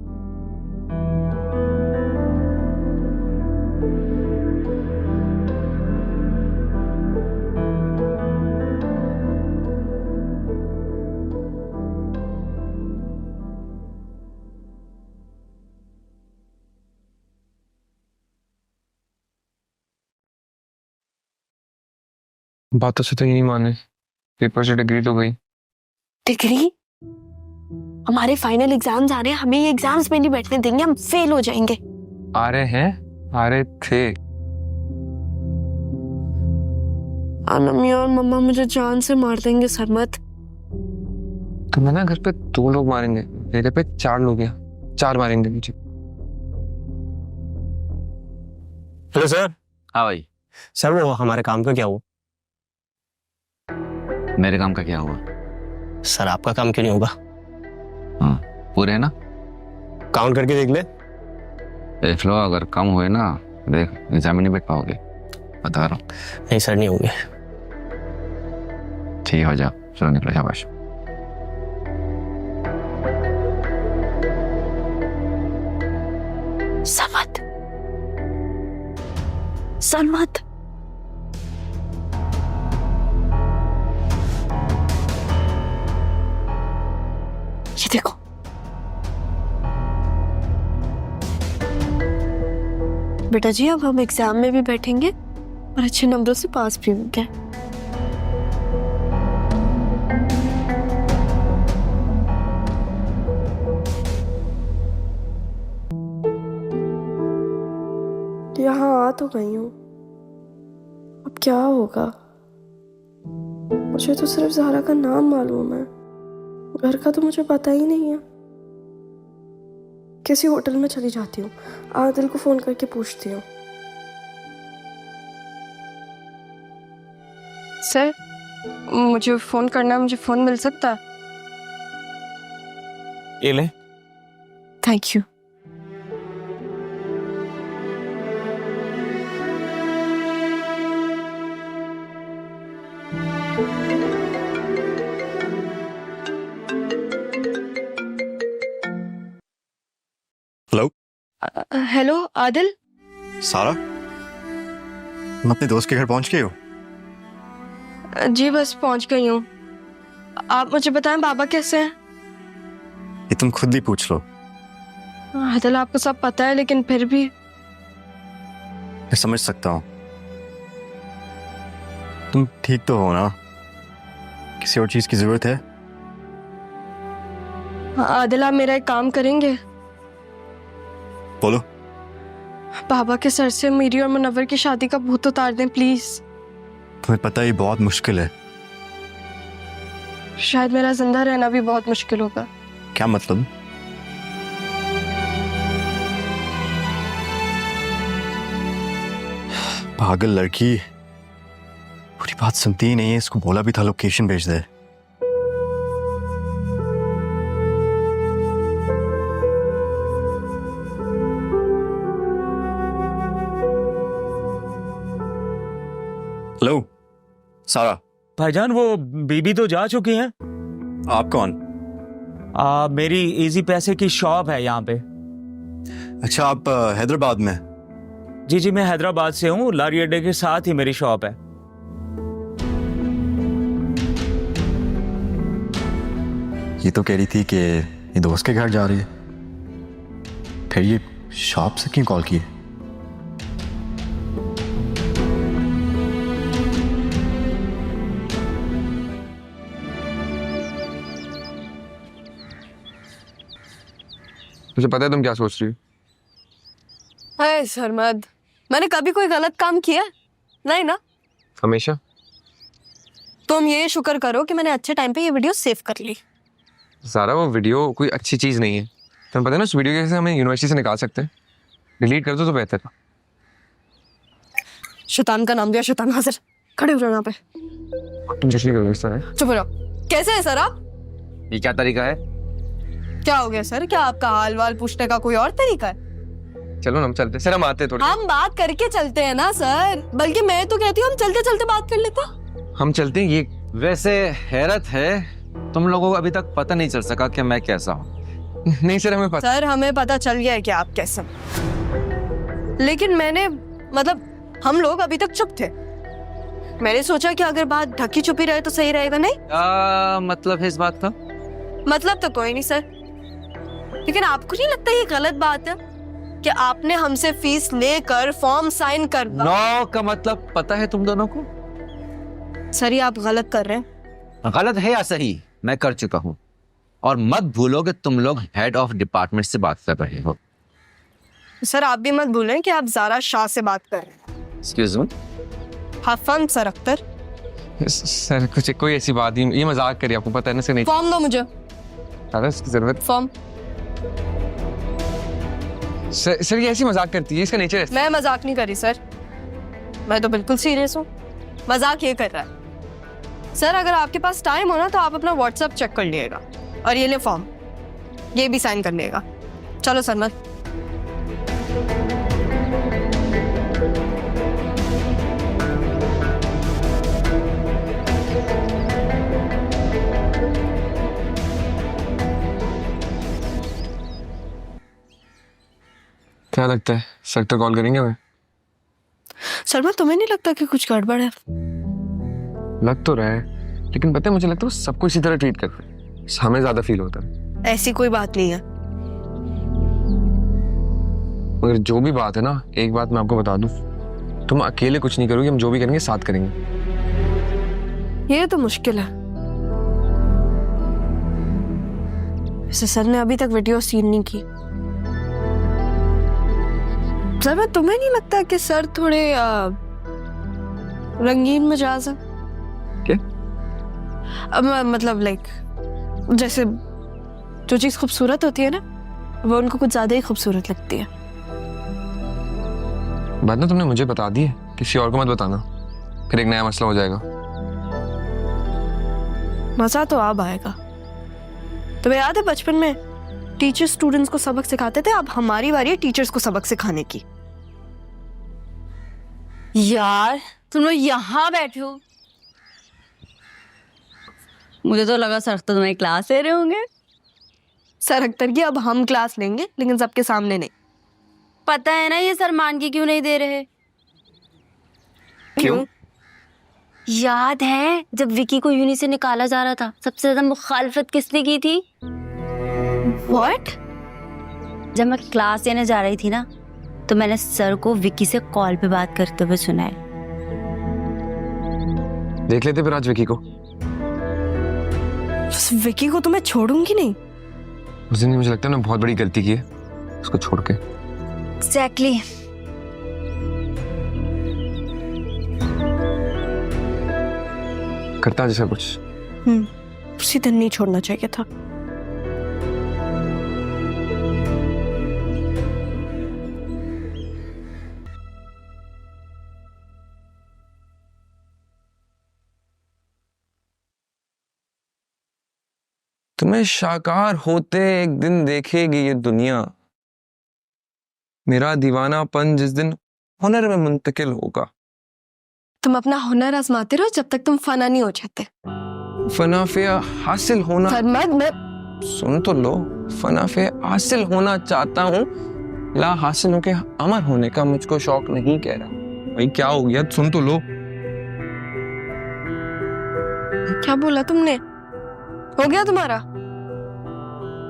बातों से तो ये नहीं माने, पेपर से डिग्री तो गई। डिग्री? हमारे फाइनल एग्जाम्स आ रहे हैं, हमें ये एग्जाम्स में नहीं बैठने देंगे, हम फेल हो जाएंगे। आ रहे हैं, आ रहे थे। अम्मी और मम्मा मुझे जान से मार देंगे सरमत। तो मैं ना घर पे 2 लोग मारेंगे, मेरे पे 4 लोग हैं, 4 मारेंगे मुझे। Hello sir. हाँ भाई। सर वो हमारे काम का क्या हुआ? मेरे काम का क्या हुआ? सर आपका काम क्यों नहीं होगा? हाँ, पूरे है ना? काउंट करके देख ले। देख लो, अगर कम हुए ना देख एग्जाम में नहीं बैठ पाओगे, बता रहा हूँ। नहीं सर, नहीं होंगे। ठीक हो जाओ, चलो निकलो, शाबाश। सरमत, सरमत, ये देखो। बेटा जी, अब हम एग्जाम में भी बैठेंगे और अच्छे नंबरों से पास भी होंगे। यहाँ आ तो गई हूँ, अब क्या होगा? मुझे तो सिर्फ ज़हरा का नाम मालूम है, घर का तो मुझे पता ही नहीं है। किसी होटल में चली जाती हूँ, आदिल को फोन करके पूछती हूँ। सर, मुझे फोन करना है, मुझे फोन मिल सकता है? ये ले। Thank you. Hello. Hello Adil. सारा, तुम अपने दोस्त के घर पहुंच गए हो? जी बस पहुंच गई हूँ। आप मुझे बताएं बाबा कैसे हैं? ये तुम खुद ही पूछ लो। आदिल आपको सब पता है लेकिन फिर भी। मैं समझ सकता हूँ। तुम ठीक तो हो ना? किसी और चीज की जरूरत है? आदिल आप मेरा एक काम करेंगे? बोलो। बाबा के सर से मेरी और मुनव्वर की शादी का भूत उतार दें प्लीज। तुम्हें पता ही बहुत मुश्किल है। शायद मेरा जिंदा रहना भी बहुत मुश्किल होगा। क्या मतलब? पागल लड़की पूरी बात सुनती ही नहीं है। इसको बोला भी था लोकेशन भेज दे। हेलो सारा। भाईजान वो बीबी तो जा चुकी हैं। आप कौन? मेरी इजी पैसे की शॉप है यहाँ पे। अच्छा आप हैदराबाद में? जी जी मैं हैदराबाद से हूँ, लारी अड्डे के साथ ही मेरी शॉप है। ये तो कह रही थी कि ये दोस्त के घर जा रही है, फिर ये शॉप से क्यों कॉल की? तुझे पता है तुम क्या सोच रही हो? हाय सरमद, मैंने कभी कोई गलत काम किया? नहीं ना? हमेशा। तुम ये शुक्र करो कि मैंने अच्छे टाइम पे ये वीडियो सेव कर ली। सारा वो वीडियो कोई अच्छी चीज नहीं है। तुम्हें पता है ना उस वीडियो के से हमें यूनिवर्सिटी से निकाल सकते हैं। डिलीट कर दो तो बेहतर है। शैतान का नाम दिया, शैतान हाजिर। खड़े हो जाओ यहाँ पे। तुम जैसे करो इस तरह। चुप रहो। कैसे है सर आप? ये क्या तरीका है? क्या हो गया सर? क्या आपका हाल वाल पूछने का कोई और तरीका है? चलो ना हम चलते। सर हम आते हैं थोड़ी। हम बात करके चलते हैं ना सर, बल्कि मैं तो कहती हूँ हम चलते चलते बात कर लेते। हम चलते हैं। ये वैसे हैरत है, तुम लोगों को अभी तक पता नहीं चल सका कि मैं कैसा हूँ। नहीं सर हमें पता। सर हमें पता चल गया है कि आप कैसे हो। लेकिन हम लोग अभी तक चुप थे। मैंने सोचा कि अगर बात ढकी छुपी रहे तो सही रहेगा। नहीं क्या मतलब है इस बात का? मतलब तो कोई नहीं सर, लेकिन आपको नहीं लगता ये गलत बात है कि आपने हमसे फीस लेकर फॉर्म साइन कर? नो का मतलब पता है तुम दोनों को? सर ये आप गलत कर रहे हैं। गलत है या सही मैं कर चुका हूँ, और मत भूलो कि तुम लोग हेड ऑफ डिपार्टमेंट से बात कर रहे हो। सर आप भी मत भूलें कि आप ज़ारा शाह से बात कर रहे हैं। Excuse me? हफन सर अख्तर। सर कुछ कोई ऐसी बात नहीं, ये मजाक करिए, आपको पता है ना। से नहीं फॉर्म दो मुझे। दादा इसकी जरूरत। फॉर्म। सर ये ऐसी मजाक करती है, इसका नेचर है। मैं मजाक नहीं कर रही सर, मैं तो बिल्कुल सीरियस हूँ। मजाक ये कर रहा है। सर अगर आपके पास टाइम हो ना तो आप अपना व्हाट्सएप चेक कर लीजिएगा, और ये ले फॉर्म, ये भी साइन कर लेगा। चलो सरमद। क्या लगता है सर तो कॉल करेंगे हमें? सरमद तुम्हें नहीं लगता कि कुछ गड़बड़ है? लग तो रहा है, लेकिन पता है मुझे लगता है वो सबको इसी तरह ट्रीट करते हैं, हमें ज्यादा फील होता है। ऐसी कोई बात नहीं है। मगर जो भी बात है ना, एक बात मैं आपको बता दूं, तुम अकेले कुछ नहीं करोगे, हम जो भी करेंगे साथ करेंगे। ये तो मुश्किल है। वैसे सर ने अभी तक वीडियो सीन नहीं की। सर तुम्हें नहीं लगता कि सर थोड़े रंगीन मिजाज है? क्या? मतलब लाइक जैसे जो चीज खूबसूरत होती है ना, वो उनको कुछ ज्यादा ही खूबसूरत लगती है। बात ना तुमने मुझे बता दी है, किसी और को मत बताना, फिर एक नया मसला हो जाएगा। मजा तो अब आएगा। तुम्हें याद है बचपन में टीचर स्टूडेंट्स को सबक सिखाते थे, अब हमारी बारी है टीचर्स को सबक सिखाने की। यार तुम लोग यहाँ बैठे हो, मुझे तो लगा सर अख्तर तुम्हारी क्लास ले रहे होंगे। सर अख्तर की अब हम क्लास लेंगे, लेकिन सबके सामने नहीं। पता है ना ये सर मान के क्यों नहीं दे रहे? क्यों? याद है जब विकी को यूनी से निकाला जा रहा था, सबसे ज्यादा मुखालफत किसने की थी? व्हाट? जब मैं क्लास लेने जा रही थी ना, तो मैंने सर को विकी से कॉल पे बात करते हुए सुना है। देख लेते फिर आज विकी को। विकी को तो मैं छोड़ूंगी नहीं। उस दिन मुझे लगता है ना बहुत बड़ी गलती की है उसको छोड़ के। एग्जैक्टली। करता जैसा कुछ। उसी दिन नहीं छोड़ना चाहिए था। तुम्हें शाकार होते एक दिन देखेगी ये दुनिया, मेरा दीवानापन जिस दिन हुनर में मुंतकिल होगा। तुम अपना हुनर आजमाते रहो जब तक तुम फना नहीं हो जाते। फनाफिया हासिल होना। सरमद, मैं सुन तो लो, फनाफिया हासिल होना चाहता हूँ, ला हासिल होके अमर होने का मुझको शौक नहीं कह रहा। भाई क्या हो गया, सुन तो लो। क्या बोला तुमने? हो गया तुम्हारा?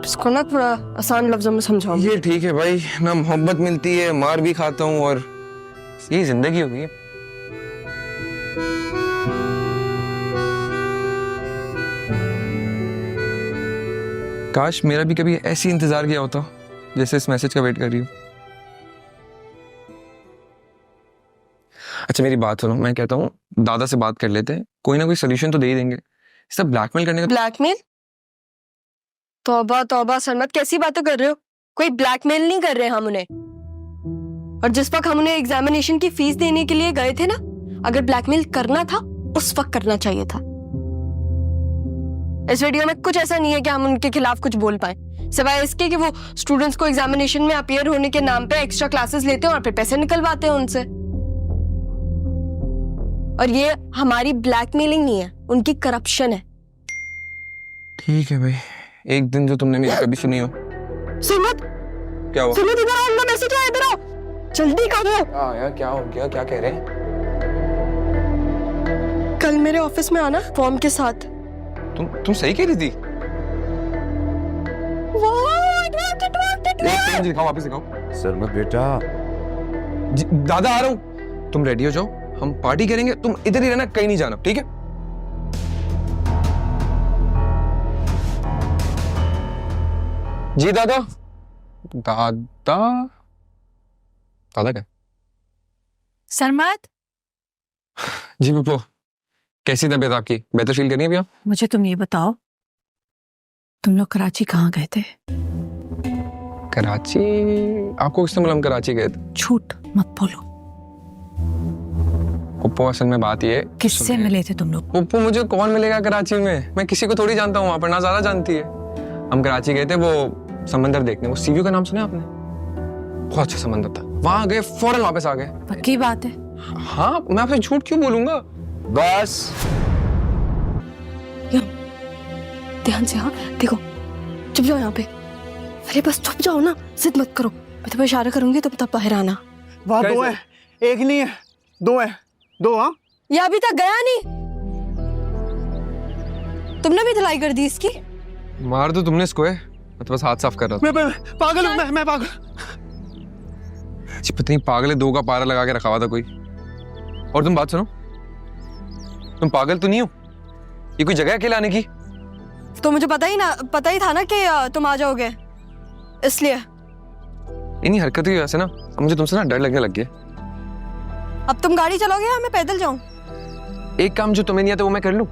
इसको ना थोड़ा आसान लफ्जों में समझाओ। ये ठीक है भाई, ना मोहब्बत मिलती है, मार भी खाता हूँ, और ये जिंदगी हो गई है। काश मेरा भी कभी ऐसी इंतजार किया होता जैसे इस मैसेज का वेट कर रही हूँ। अच्छा मेरी बात सुनो, मैं कहता हूँ दादा से बात कर लेते हैं, कोई ना कोई सोल्यूशन तो दे ही देंगे। सब ब्लैकमेल करने का। ब्लैकमेल? तौबा तौबा सरमद, कैसी बातें कर रहे हो? कोई ब्लैकमेल नहीं कर रहे हम उन्हें। और जिस वक्त हम उन्हें एग्जामिनेशन की फीस देने के लिए गए थे ना, अगर ब्लैकमेल करना था उस वक्त करना चाहिए था। इस वीडियो में कुछ ऐसा नहीं है कि हम उनके खिलाफ कुछ बोल पाए, सिवाय इसके कि वो स्टूडेंट्स को एग्जामिनेशन में अपीयर होने के नाम पे एक्स्ट्रा क्लासेस लेते हैं और फिर पैसे निकलवाते हैं उनसे। और ये हमारी ब्लैकमेलिंग नहीं है, उनकी करप्शन है। ठीक है भाई, एक दिन जो तुमने मेरी कभी सुनी हो। सुमत, क्या हुआ? सुमत इधर आओ, मैसेज आया, इधर आओ, जल्दी करो। यार क्या हो गया, क्या कह रहे हैं? कल मेरे ऑफिस में आना फॉर्म के साथ। तुम सही कह रही थी। दिखाओ, वापस दिखाओ। सरमत बेटा। दादा आ रहा हूँ, तुम रेडी हो जाओ, हम पार्टी करेंगे, तुम इधर ही रहना, कहीं नहीं जाना, ठीक है? जी दादा। दादा दादा क्या? सरमद, जी पप्पू, कैसी तबीयत आपकी? बेहतर फील करनी है भैया? मुझे तुम ये बताओ, तुम लोग कराची कहाँ गए थे? कराची? आपको किसने बोला हम कराची गए थे? झूठ मत बोलो। पप्पू असल में बात ये, किससे मिले थे तुम लोग? पप्पू मुझे कौन मिलेगा कराची में, मैं किसी को थोड़ी जानता हूँ वहां पर, ना ज्यादा जानती है। हम कराची गए थे वो समंदर देखने। वो सीव्यू का नाम सुना आपने? बहुत अच्छा समंदर था, वहां गए, फौरन वापस आ गए। पक्की बात है? हाँ, मैं आपसे झूठ क्यों बोलूंगा? बस ध्यान से, हाँ देखो, चुप जाओ यहाँ पे। अरे बस चुप जाओ ना, जिद मत करो। मैं तुम्हें इशारा करूंगी तुम तब बाहर आना। वहाँ दो है, एक नहीं है, दो है, दो। हाँ, ये अभी तक गया नहीं। तुमने भी धुलाई कर दी इसकी? मार दो तुमने इसको है, मैं तो बस हाथ साफ कर रहा था। मैं पागल हूँ, मैं पागल। जी पता नहीं पागल है, दो का पारा लगा के रखा हुआ था कोई। और तुम बात सुनो, तुम पागल तो नहीं हो? ये कोई जगह है अकेले आने की? तो मुझे पता ही था ना कि तुम आ जाओगे, इसलिए। इन्हीं हरकतों की वजह से ना मुझे तुमसे ना डर लगने लग गया। अब तुम गाड़ी चलोगे या मैं पैदल जाऊं? एक काम जो तुम्हें नहीं आता वो मैं कर लूं।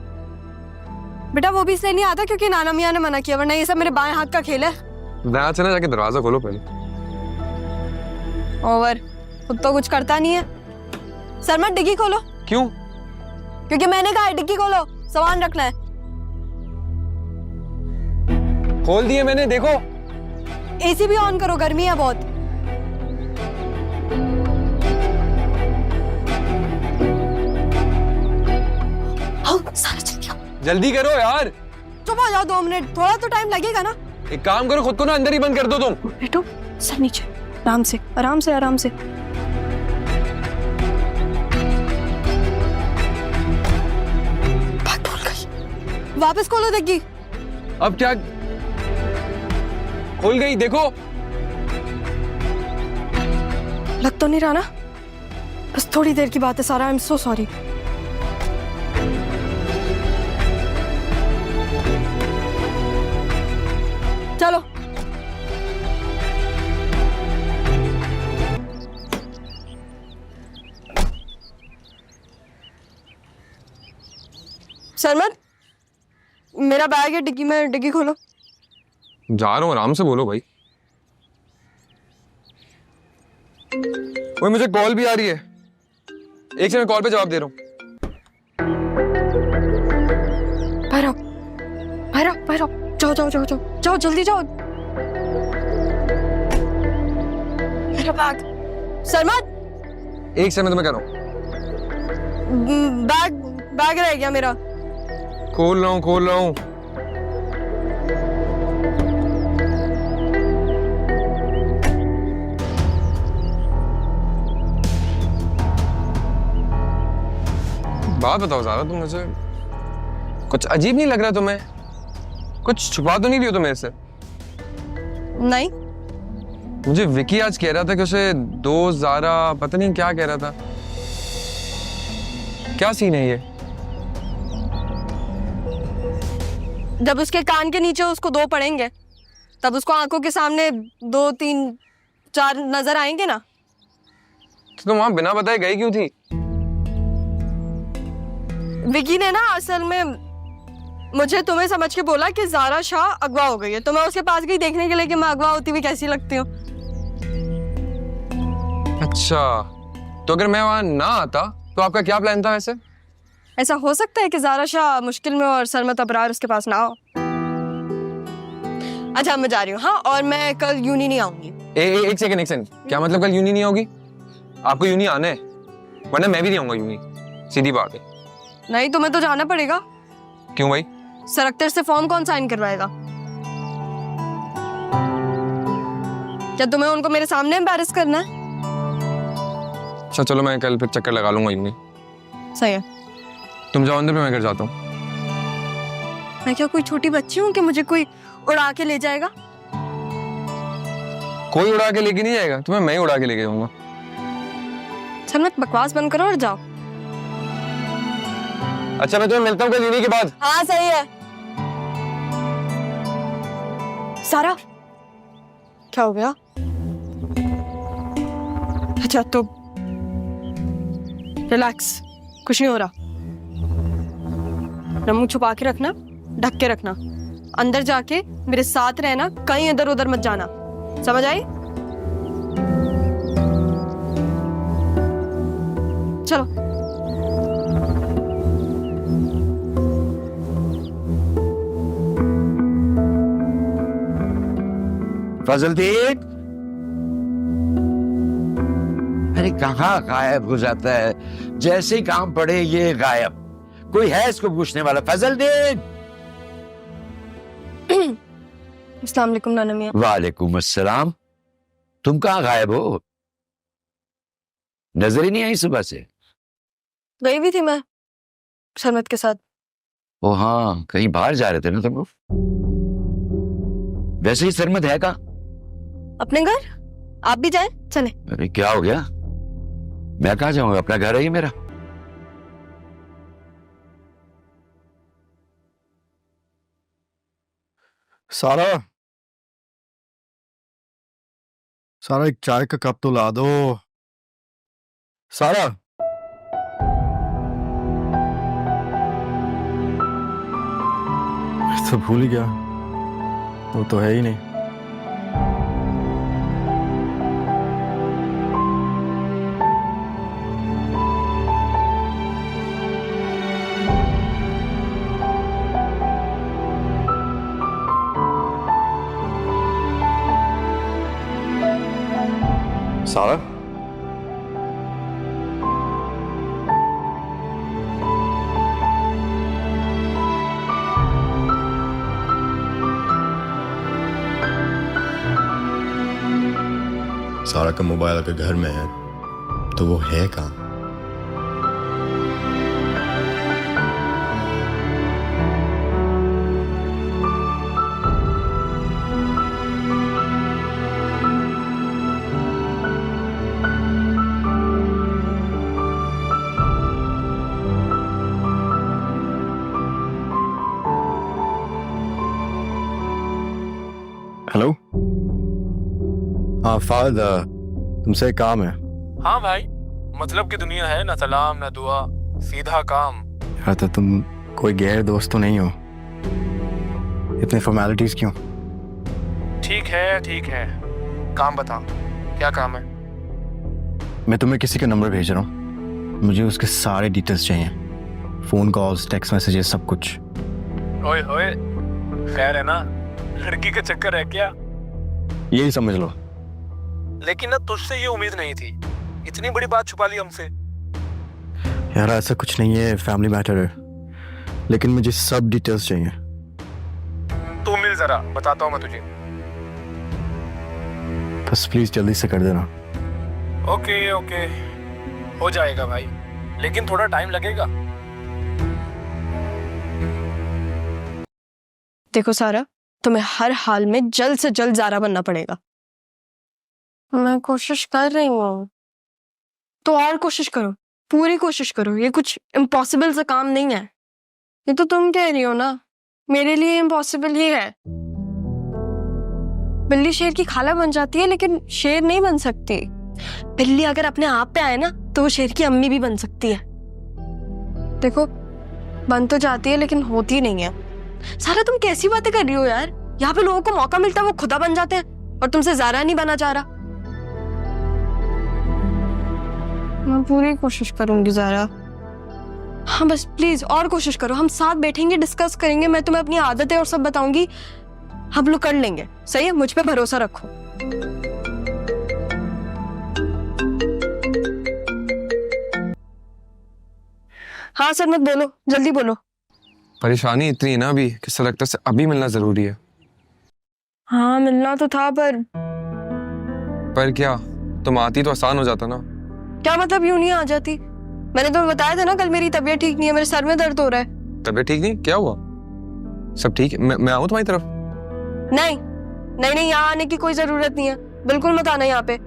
बेटा वो भी इसलिए नहीं आता क्योंकि नाना मियां ने मना किया, वरना ये सब मेरे बाएं हाथ का खेल है। यहाँ से ना जाके दरवाजा खोलो पहले। ओवर, खुद तो कुछ करता नहीं है। सरमत डिग्गी खोलो। क्यों? क्योंकि मैंने कहा है डिग्गी खोलो, सामान रखना है। खोल दिए मैंने, देखो। एसी भी ऑन करो, गर्मी है बहुत। आओ सारा जल्दी आओ। जल्दी करो यार। चुप हो जाओ 2 मिनट, थोड़ा तो टाइम लगेगा ना। एक काम करो, खुद को ना अंदर ही बंद कर दो तुम। बैठो, सर नीचे, आराम से आराम से आराम से। वापस खोलो डिग्गी। अब क्या? खुल गई, देखो। लग तो नहीं रहा ना? बस थोड़ी देर की बात है सारा। I am so sorry. चलो। सरमत, मेरा बैग है डिग्गी में, डिग्गी खोलो। जा रहा हूँ, आराम से बोलो भाई। ओए मुझे कॉल भी आ रही है, एक से मैं कॉल पे जवाब दे रहा हूँ। बाहर आओ, बाहर आओ, बाहर आओ। जाओ जाओ जाओ जाओ जाओ, जल्दी जाओ। मेरा बैग। सरमत, एक से मैं तुम्हें कह रहा हूँ। बैग बैग रह गया मेरा। खोल रहा हूँ, खोल रहा हूँ। बात बताओ ज़ारा, तुम मुझे कुछ अजीब नहीं लग रहा तुम्हें? कुछ छुपा तो नहीं रही हो तुम मेरे से? नहीं। मुझे विकी आज कह रहा था कि उसे दोस्त ज़ारा पता नहीं क्या कह रहा था। क्या सीन है ये? जब उसके कान के नीचे उसको 2 पड़ेंगे तब उसको आंखों के सामने 2, 3, 4 नजर आएंगे ना। तो तुम वहां बिना बताए गई क्यों थी? विकी ने ना असल में मुझे तुम्हें समझ के बोला कि ज़ारा शाह अगवा हो गई है, तो मैं उसके पास गई देखने के लिए कि मैं अगवा होती हुई कैसी लगती हूँ। अच्छा, तो अगर मैं वहां ना आता तो आपका क्या प्लान था वैसे? ऐसा हो सकता है कि ज़ारा शाह मुश्किल में और सरमत अबरार उसके पास ना हो। अच्छा मैं जा रही हूँ। हाँ, और मैं कल यूनी नहीं आऊंगी। एक सेकंड। क्या मतलब कल यूनी नहीं होगी? आपको यूनी आना है, वरना मैं भी नहीं आऊंगा यूनी। सीधी बात है। नहीं, तुम्हें तो जाना पड़ेगा। क्यों भाई? सर अख्तर से फॉर्म कौन साइन करवाएगा? क्या तुम्हें उनको मेरे सामने एम्बैरस करना है? अच्छा चलो, मैं कल फिर चक्कर लगा लूंगा यूनी। सही है। तुम जाओ अंदर, मैं घर जाता हूँ। मैं क्या कोई छोटी बच्ची हूँ कि मुझे कोई उड़ा के ले जाएगा? कोई उड़ा के लेके नहीं जाएगा तुम्हें, मैं ही उड़ा के लेके जाऊंगा। चल मत बकवास बंद करो और जाओ। अच्छा मैं तुम्हें मिलता हूँ कल यूनी के बाद। हाँ सही है। सारा, क्या हो गया? अच्छा तो रिलैक्स, कुछ नहीं हो रहा। मुंह छुपा के रखना, ढक के रखना। अंदर जाके मेरे साथ रहना, कहीं इधर उधर मत जाना, समझ आई? चलो। फजलदीन, अरे कहाँ गायब हो जाता है? जैसे ही काम पड़े ये गायब। कोई है इसको पूछने वाला? फजलदीन। अस्सलाम वालेकुम नाना मियां। वालेकुम अस्सलाम। तुम कहाँ गायब हो? नजर ही नहीं आई सुबह से। गई भी थी मैं सरमत के साथ। ओ हाँ, कहीं बाहर जा रहे थे ना तुम लोग? वैसे ही सरमत है कहाँ? अपने घर। आप भी जाएं, चले। अरे क्या हो गया? मैं कहाँ जाऊंगा? अपना घर है ये मेरा। सारा, सारा एक चाय का कप तो ला दो। सारा, मैं तो भूल ही गया, वो तो है ही नहीं। सारा, सारा का मोबाइल अगर घर में है तो वो है कहाँ? हाँ फाद, तुमसे एक काम है। हाँ भाई, मतलब की दुनिया है, ना सलाम ना दुआ, सीधा काम। यार तो तुम कोई गैर दोस्त तो नहीं हो, इतने फॉर्मेलिटीज क्यों? ठीक है, काम बता, क्या काम है? मैं तुम्हें किसी का नंबर भेज रहा हूँ, मुझे उसके सारे डिटेल्स चाहिए, फोन कॉल्स, टेक्स्ट मैसेजेस, सब कुछ। ओए होए, खैर है ना, लड़की का चक्कर है क्या? यही समझ लो। लेकिन ना तुझसे ये उम्मीद नहीं थी, इतनी बड़ी बात छुपा ली हमसे। यार ऐसा कुछ नहीं है, फैमिली मैटर है, लेकिन मुझे सब डिटेल्स चाहिए। तू मिल जरा, बताता हूँ मैं तुझे। बस प्लीज जल्दी से कर देना। ओके, हो जाएगा भाई, लेकिन थोड़ा टाइम लगेगा। देखो सारा, तुम्हें हर हाल में जल्द से जल्द ज़ारा बनना पड़ेगा। मैं कोशिश कर रही हूँ, तो और कोशिश करो, पूरी कोशिश करो। ये कुछ इम्पॉसिबल सा काम नहीं है, ये तो तुम कह रही हो ना, मेरे लिए इम्पॉसिबल ही है। बिल्ली शेर की खाला बन जाती है, लेकिन शेर नहीं बन सकती। बिल्ली अगर अपने आप पे आए ना, तो वो शेर की अम्मी भी बन सकती है। देखो, बन तो जाती है लेकिन होती नहीं है। सारा तुम कैसी बातें कर रही हो यार? यहाँ पे लोगों को मौका मिलता है वो खुदा बन जाते हैं, और तुमसे ज़ारा नहीं बना जा रहा। मैं पूरी कोशिश करूंगी ज़ारा। हाँ बस प्लीज और कोशिश करो, हम साथ बैठेंगे, डिस्कस करेंगे, मैं तुम्हें अपनी आदतें और सब बताऊंगी, हम लोग कर लेंगे। सही है, मुझ पे भरोसा रखो। हाँ सर, मत बोलो, जल्दी बोलो। परेशानी इतनी है ना अभी कि सलेक्टर से अभी मिलना जरूरी है। हाँ मिलना तो था, पर क्या, तुम आती तो आसान हो जाता ना। क्या मतलब यूं नहीं आ जाती? मैंने तुम्हें बताया था ना, कल मेरी तबीयत ठीक नहीं है, मेरे सर में दर्द हो रहा है। तबीयत ठीक नहीं? क्या हुआ? सब ठीक है? मैं आऊँ तुम्हारी तरफ? नहीं, यहाँ आने की कोई जरूरत नहीं है, बिल्कुल मत आना यहाँ पे।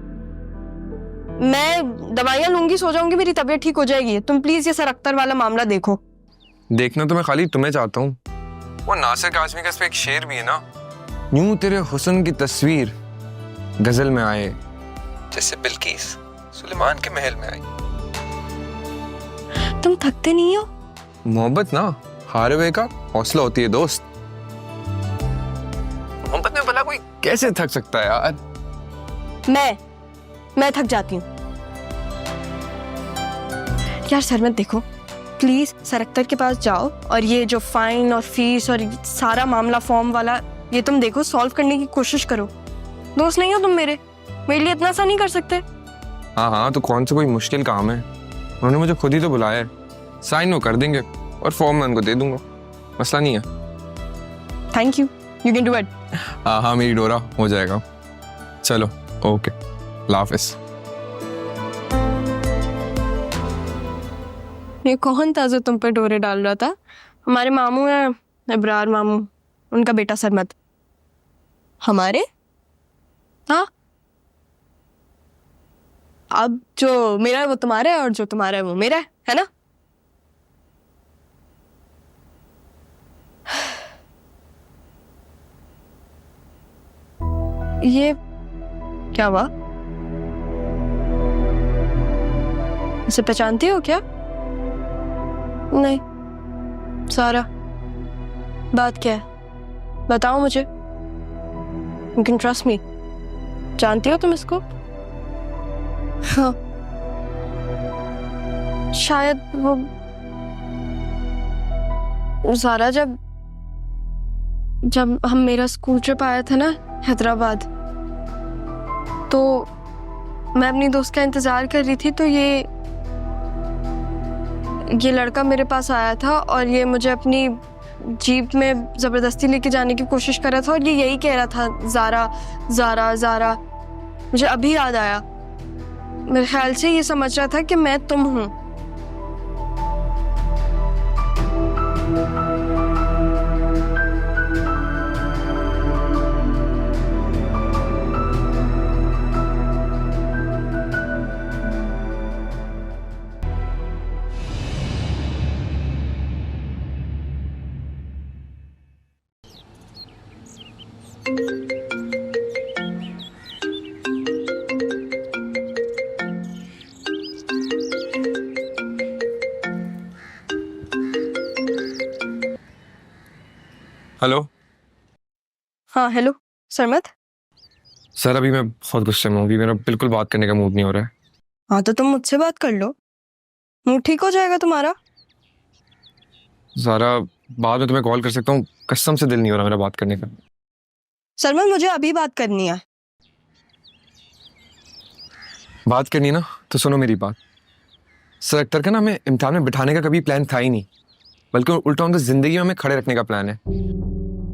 मैं दवाइयाँ लूंगी, सो जाऊंगी, मेरी तबीयत ठीक हो जाएगी। तुम प्लीज ये सर अख्तर वाला मामला देखो। देखना तो मैं खाली तुम्हें चाहता हूँ, वो नासिर काज़मी का इस पे एक शेर भी है ना, यूं तेरे हुस्न की तस्वीर गजल में आए, जैसे बिल्किस सुलेमान के महल में आई। तुम थकते नहीं हो? मोहब्बत ना हारे हुए का हौसला होती है दोस्त। मोहब्बत में भला कोई कैसे थक सकता है यार? मैं थक जाती हूँ यार। सर मत देखो प्लीज, सर अख्तर के पास जाओ और ये जो फाइन और फीस और सारा मामला फॉर्म वाला, ये तुम देखो, सॉल्व करने की कोशिश करो। दोस्त नहीं हो तुम मेरे लिए इतना सा नहीं कर सकते? हाँ, तो कौन सा कोई मुश्किल काम है? उन्होंने मुझे खुद ही तो बुलाया है, साइन वो कर देंगे और फॉर्म मैं उनको दे दूंगा, मसला नहीं है। Thank you, you can do it. हाँ, मेरी डोरा हो जाएगा। चलो ओके, अल्लाह हाफिज़। ये कौन था जो तुम पे डोरे डाल रहा था? हमारे मामू हैं, इब्रार मामू, उनका बेटा सरमद। हमारे? हाँ, अब जो मेरा है वो तुम्हारा है, और जो तुम्हारा है वो मेरा है ना? ये क्या हुआ? इसे पहचानती हो क्या? नहीं। सारा, बात क्या है? बताओ मुझे। You can trust me. जानती हो तुम इसको? हाँ, शायद वो सारा जब हम मेरा स्कूल ट्रिप आया था ना हैदराबाद, तो मैं अपनी दोस्त का इंतजार कर रही थी, तो ये लड़का मेरे पास आया था और ये मुझे अपनी जीप में जबरदस्ती लेके जाने की कोशिश कर रहा था, और ये यही कह रहा था, ज़ारा ज़ारा ज़ारा। मुझे अभी याद आया, मेरे ख्याल से ये समझ रहा था कि मैं तुम हूं। हेलो हाँ हेलो सरमत। सर, अभी मैं बहुत गुस्से में हूँ, अभी मेरा बिल्कुल बात करने का मूड नहीं हो रहा है। हाँ तो तुम मुझसे बात कर लो, मूड ठीक हो जाएगा तुम्हारा। ज़ारा, बाद में तुम्हें कॉल कर सकता हूँ, कसम से दिल नहीं हो रहा मेरा बात करने का। सरमत मुझे अभी बात करनी है। बात करनी है ना तो सुनो मेरी बात। सर अख्तर का ना हमें इम्तिहान में बिठाने का कभी प्लान था ही नहीं, बल्कि उल्टा उनकी जिंदगी में हमें खड़े रखने का प्लान है।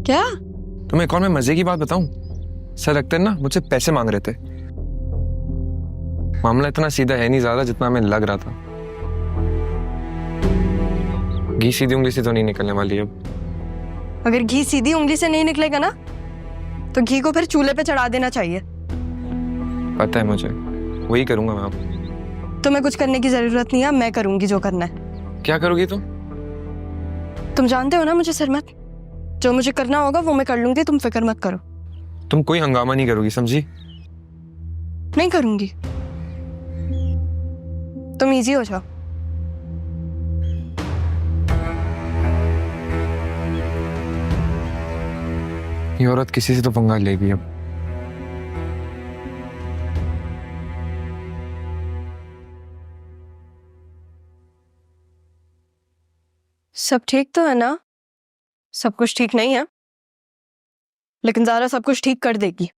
क्या? तुम्हें एक और मैं मजे की बात बताऊं, सर अख्तर ना मुझसे पैसे मांग रहे थे। मामला इतना सीधा है नहीं ज़्यादा जितना हमें लग रहा था। घी सीधी उंगली से तो नहीं निकलने वाली अब। अगर घी सीधी उंगली से नहीं निकलेगा ना तो घी को फिर चूल्हे पे चढ़ा देना चाहिए। पता है मुझे, वही करूंगा मैं अब। तुम्हें कुछ करने की जरूरत नहीं है, मैं करूंगी जो करना है। क्या करोगी तुम जानते हो ना मुझे सरमत, जो मुझे करना होगा वो मैं कर लूंगी, तुम फिक्र मत करो। तुम कोई हंगामा नहीं करोगी, समझी? नहीं करूंगी, तुम इजी हो जाओ। ये औरत किसी से तो पंगा लेगी अब। सब ठीक तो है ना? सब कुछ ठीक नहीं है, लेकिन ज़ारा सब कुछ ठीक कर देगी।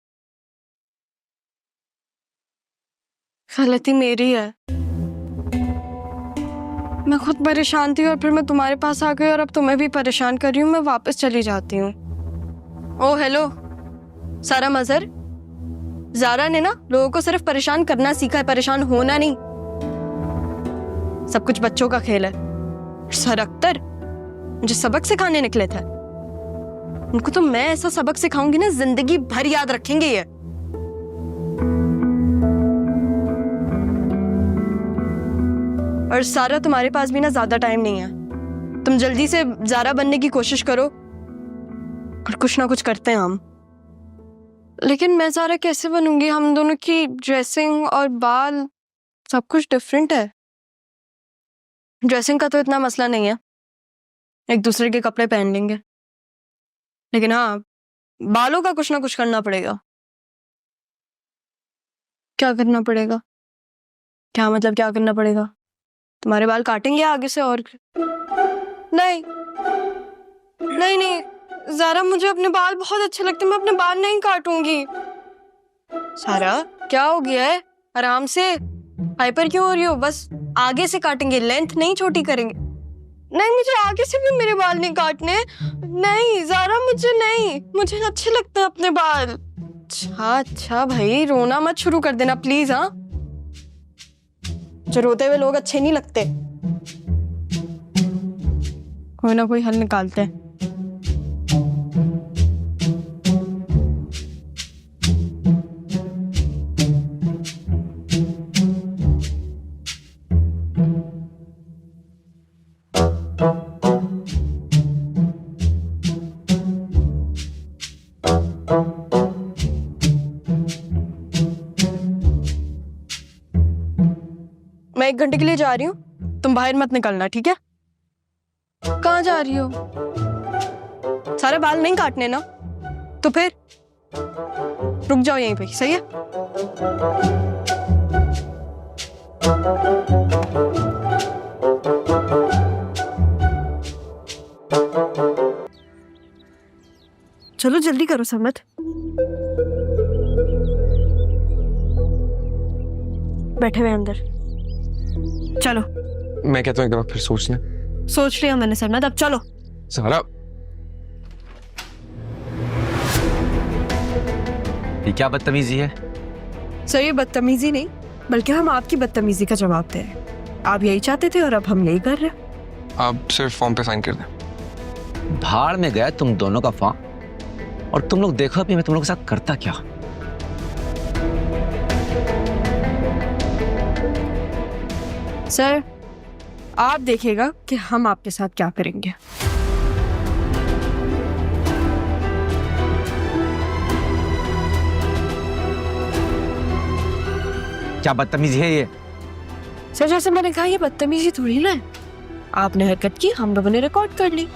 गलती मेरी है, मैं खुद परेशान थी और फिर मैं तुम्हारे पास आ गई और अब तुम्हें भी परेशान कर रही हूँ। मैं वापस चली जाती हूँ। ओ हेलो सारा मजहर, ज़ारा ने ना लोगों को सिर्फ परेशान करना सीखा है, परेशान होना नहीं। सब कुछ बच्चों का खेल है। सर अख्तर मुझे सबक सिखाने निकले थे, उनको तो मैं ऐसा सबक सिखाऊंगी ना जिंदगी भर याद रखेंगे ये। और सारा तुम्हारे पास भी ना ज्यादा टाइम नहीं है, तुम जल्दी से ज़ारा बनने की कोशिश करो और कुछ ना कुछ करते हैं हम। लेकिन मैं ज़ारा कैसे बनूंगी? हम दोनों की ड्रेसिंग और बाल सब कुछ डिफरेंट है। ड्रेसिंग का तो इतना मसला नहीं है, एक दूसरे के कपड़े पहन लेंगे, लेकिन हाँ बालों का कुछ ना कुछ करना पड़ेगा। क्या करना पड़ेगा? क्या मतलब क्या करना पड़ेगा? तुम्हारे बाल काटेंगे आगे से और नहीं नहीं नहीं ज़ारा, मुझे अपने बाल बहुत अच्छे लगते हैं, मैं अपने बाल नहीं काटूंगी। सारा क्या हो गया है? आराम से, हाइपर क्यों हो रही हो? बस आगे से काटेंगे, लेंथ नहीं छोटी करेंगे। नहीं मुझे आगे से भी मेरे बाल नहीं काटने। नहीं ज़ारा मुझे नहीं, मुझे अच्छे लगते हैं अपने बाल। अच्छा भाई रोना मत शुरू कर देना प्लीज। हाँ जो रोते हुए लोग अच्छे नहीं लगते, कोई ना कोई हल निकालते हैं। मैं 1 घंटे के लिए जा रही हूँ, तुम बाहर मत निकलना, ठीक है? कहाँ जा रही हो? सारे बाल नहीं काटने ना, तो फिर रुक जाओ यहीं पे, सही है? चलो जल्दी करो समत। बैठे हुए अंदर, चलो। मैं कहता हूँ एक दफा फिर सोच लें। सोच लिया मैंने सरमत, अब चलो। सारा, ये क्या बदतमीजी है? सर ये बदतमीजी नहीं, बल्कि हम आपकी बदतमीजी का जवाब दे रहे हैं। आप यही चाहते थे और अब हम यही कर रहे हैं। आप सिर्फ फॉर्म पे साइन कर दें। भाड़ में गया तुम दोनों का फॉर्म, और तुम लोग देखो अभी मैं तुम लोगों के साथ करता क्या। सर आप देखिएगा कि हम आपके साथ क्या करेंगे। क्या बदतमीजी है ये? सर जैसे मैंने कहा ये बदतमीजी थोड़ी ना है, आपने हरकत की, हम लोगों ने रिकॉर्ड कर ली।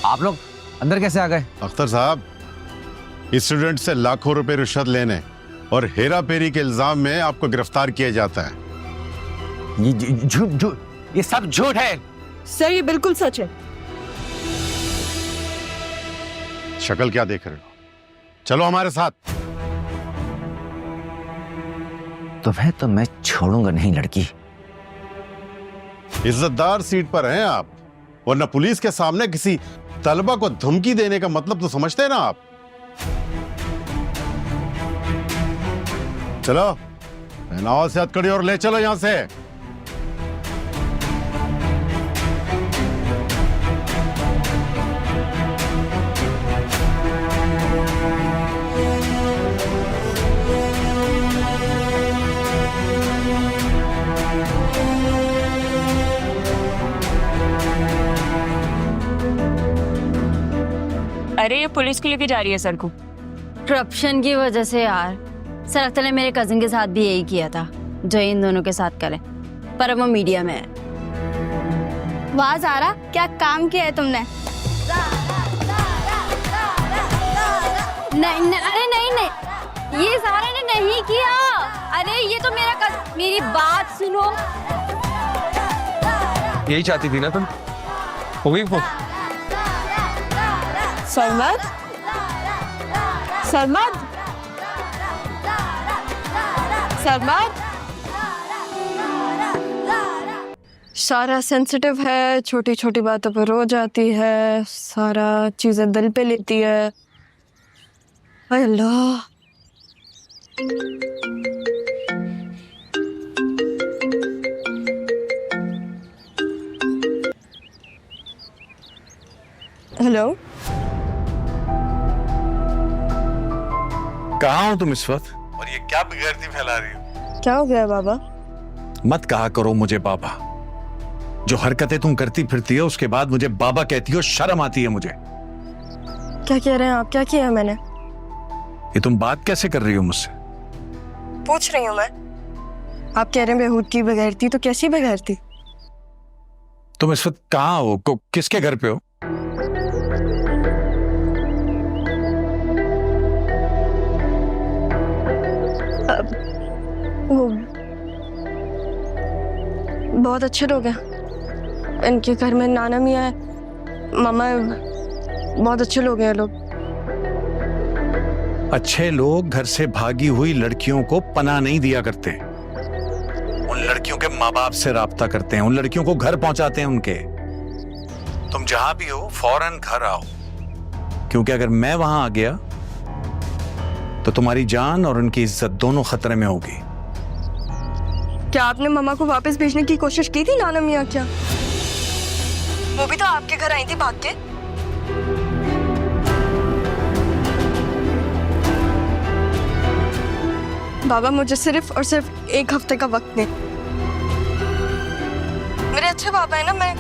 आप लोग अंदर कैसे आ गए? अख्तर साहब, स्टूडेंट से लाखों रुपए रिश्वत लेने और हेरा फेरी के इल्जाम में आपको गिरफ्तार किया जाता है। ये झूठ झूठ, ये सब झूठ है। सर ये बिल्कुल सच है। शक्ल क्या देख रहे हो? चलो हमारे साथ। तुम्हें तो मैं छोड़ूंगा नहीं लड़की। इज्जतदार सीट पर हैं आप, वरना पुलिस के सामने किसी तलबा को धमकी देने का मतलब तो समझते हैं ना आप। चलो पहनाओ से हथकड़ी और ले चलो यहां से। अरे ये पुलिस को लेके जा रही है सर को। करप्शन की वजह से यार। सर अख्तर ने मेरे कजिन के साथ भी यही किया था जो इन दोनों के साथ करे, पर वो मीडिया में है। वाह ज़ारा, क्या काम किया है तुमने? नहीं, अरे नहीं, ये ज़ारा ने नहीं किया। अरे ये तो मेरी बात सुनो। यही चाहती थी ना तुम? हो गई वो? सरमद, सरमद, सरमद। सारा सेंसिटिव है, छोटी छोटी बातों पर रो जाती है, सारा चीजें दिल पे लेती है। हाय अल्लाह। हेलो, कहाँ हो तुम इस वक्त? और ये क्या बेगैरती फैला रही हो? क्या हो गया बाबा? मत कहा करो मुझे बाबा। जो हरकतें तुम करती फिरती हो उसके बाद मुझे बाबा कहती हो, शर्म आती है मुझे। क्या कह रहे हैं आप? क्या किया मैंने? ये तुम बात कैसे कर रही हो मुझसे? पूछ रही हूँ मैं। आप कह रहे हैं बेहूद की बगैरती, तो कैसी बगैरती? तुम इस वक्त कहाँ हो? किसके घर पे हो? वो बहुत अच्छे लोग हैं। इनके घर में नाना मियाँ है, मामा है, बहुत अच्छे लोग हैं लोग। अच्छे लोग घर से भागी हुई लड़कियों को पनाह नहीं दिया करते। उन लड़कियों के माँ बाप से राब्ता करते हैं, उन लड़कियों को घर पहुंचाते हैं उनके। तुम जहां भी हो फौरन घर आओ, क्योंकि अगर मैं वहां आ गया तो तुम्हारी जान और उनकी इज्जत दोनों खतरे में होगी। क्या आपने मामा को वापस भेजने की कोशिश की थी नाना मियाँ? क्या वो भी तो आपके घर आई थी भाग के? बाबा मुझे सिर्फ और सिर्फ एक हफ्ते का वक्त दें। मेरे अच्छे बाबा है ना, मैं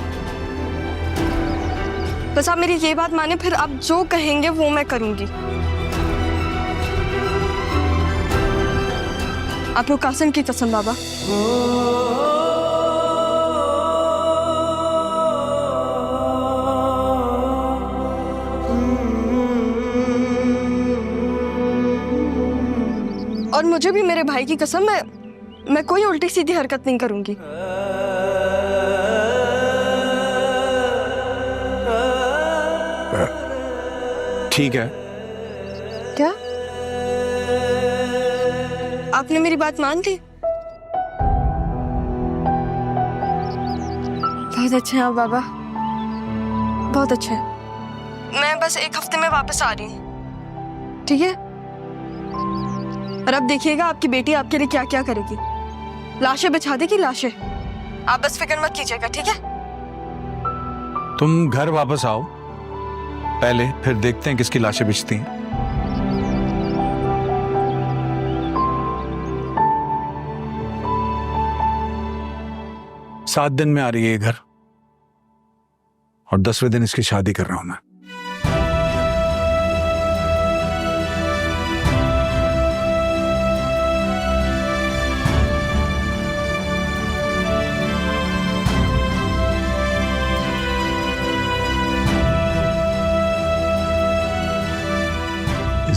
बस आप मेरी ये बात माने, फिर आप जो कहेंगे वो मैं करूंगी। आप लोग कासिम की कसम बाबा। और मुझे भी मेरे भाई की कसम, मैं कोई उल्टी सीधी हरकत नहीं करूंगी। ठीक है। क्या आपने मेरी बात मान ली? बहुत अच्छे हैं आप बाबा, बहुत अच्छे। मैं बस एक हफ्ते में वापस आ रही हूँ, ठीक है? और अब देखिएगा आपकी बेटी आपके लिए क्या क्या करेगी। लाशें बिछा देगी, लाशें। आप बस फिक्र मत कीजिएगा, ठीक है? तुम घर वापस आओ पहले, फिर देखते हैं किसकी लाशें बिछती हैं। 7 दिन में आ रही है घर, और 10वें दिन इसकी शादी कर रहा हूं मैं।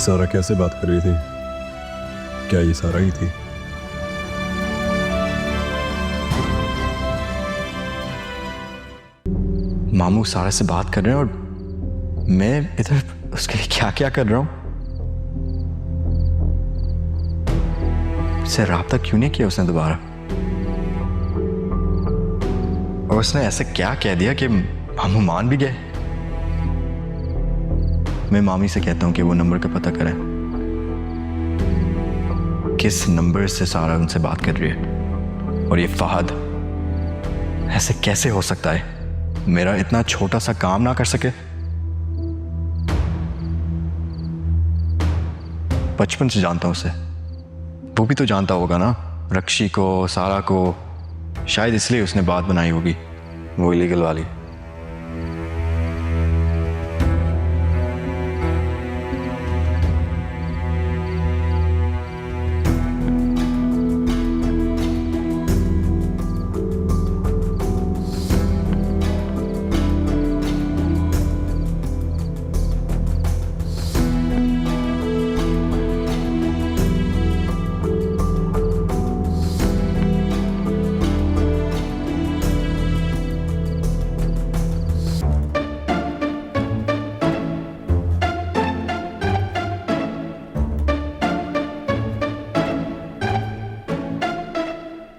सारा कैसे बात कर रही थी? क्या ये सारा ही थी? मामू सारा से बात कर रहे हैं और मैं इधर उसके लिए क्या क्या कर रहा हूं। उससे राब्ता क्यों नहीं किया उसने दोबारा? और उसने ऐसा क्या कह दिया कि मामू मान भी गए? मैं मामी से कहता हूं कि वो नंबर का पता करें, किस नंबर से सारा उनसे बात कर रही है। और ये फहद ऐसे कैसे हो सकता है, मेरा इतना छोटा सा काम ना कर सके? बचपन से जानता हूं उसे, वो भी तो जानता होगा ना रक्षी को, सारा को। शायद इसलिए उसने बात बनाई होगी वो इलीगल वाली।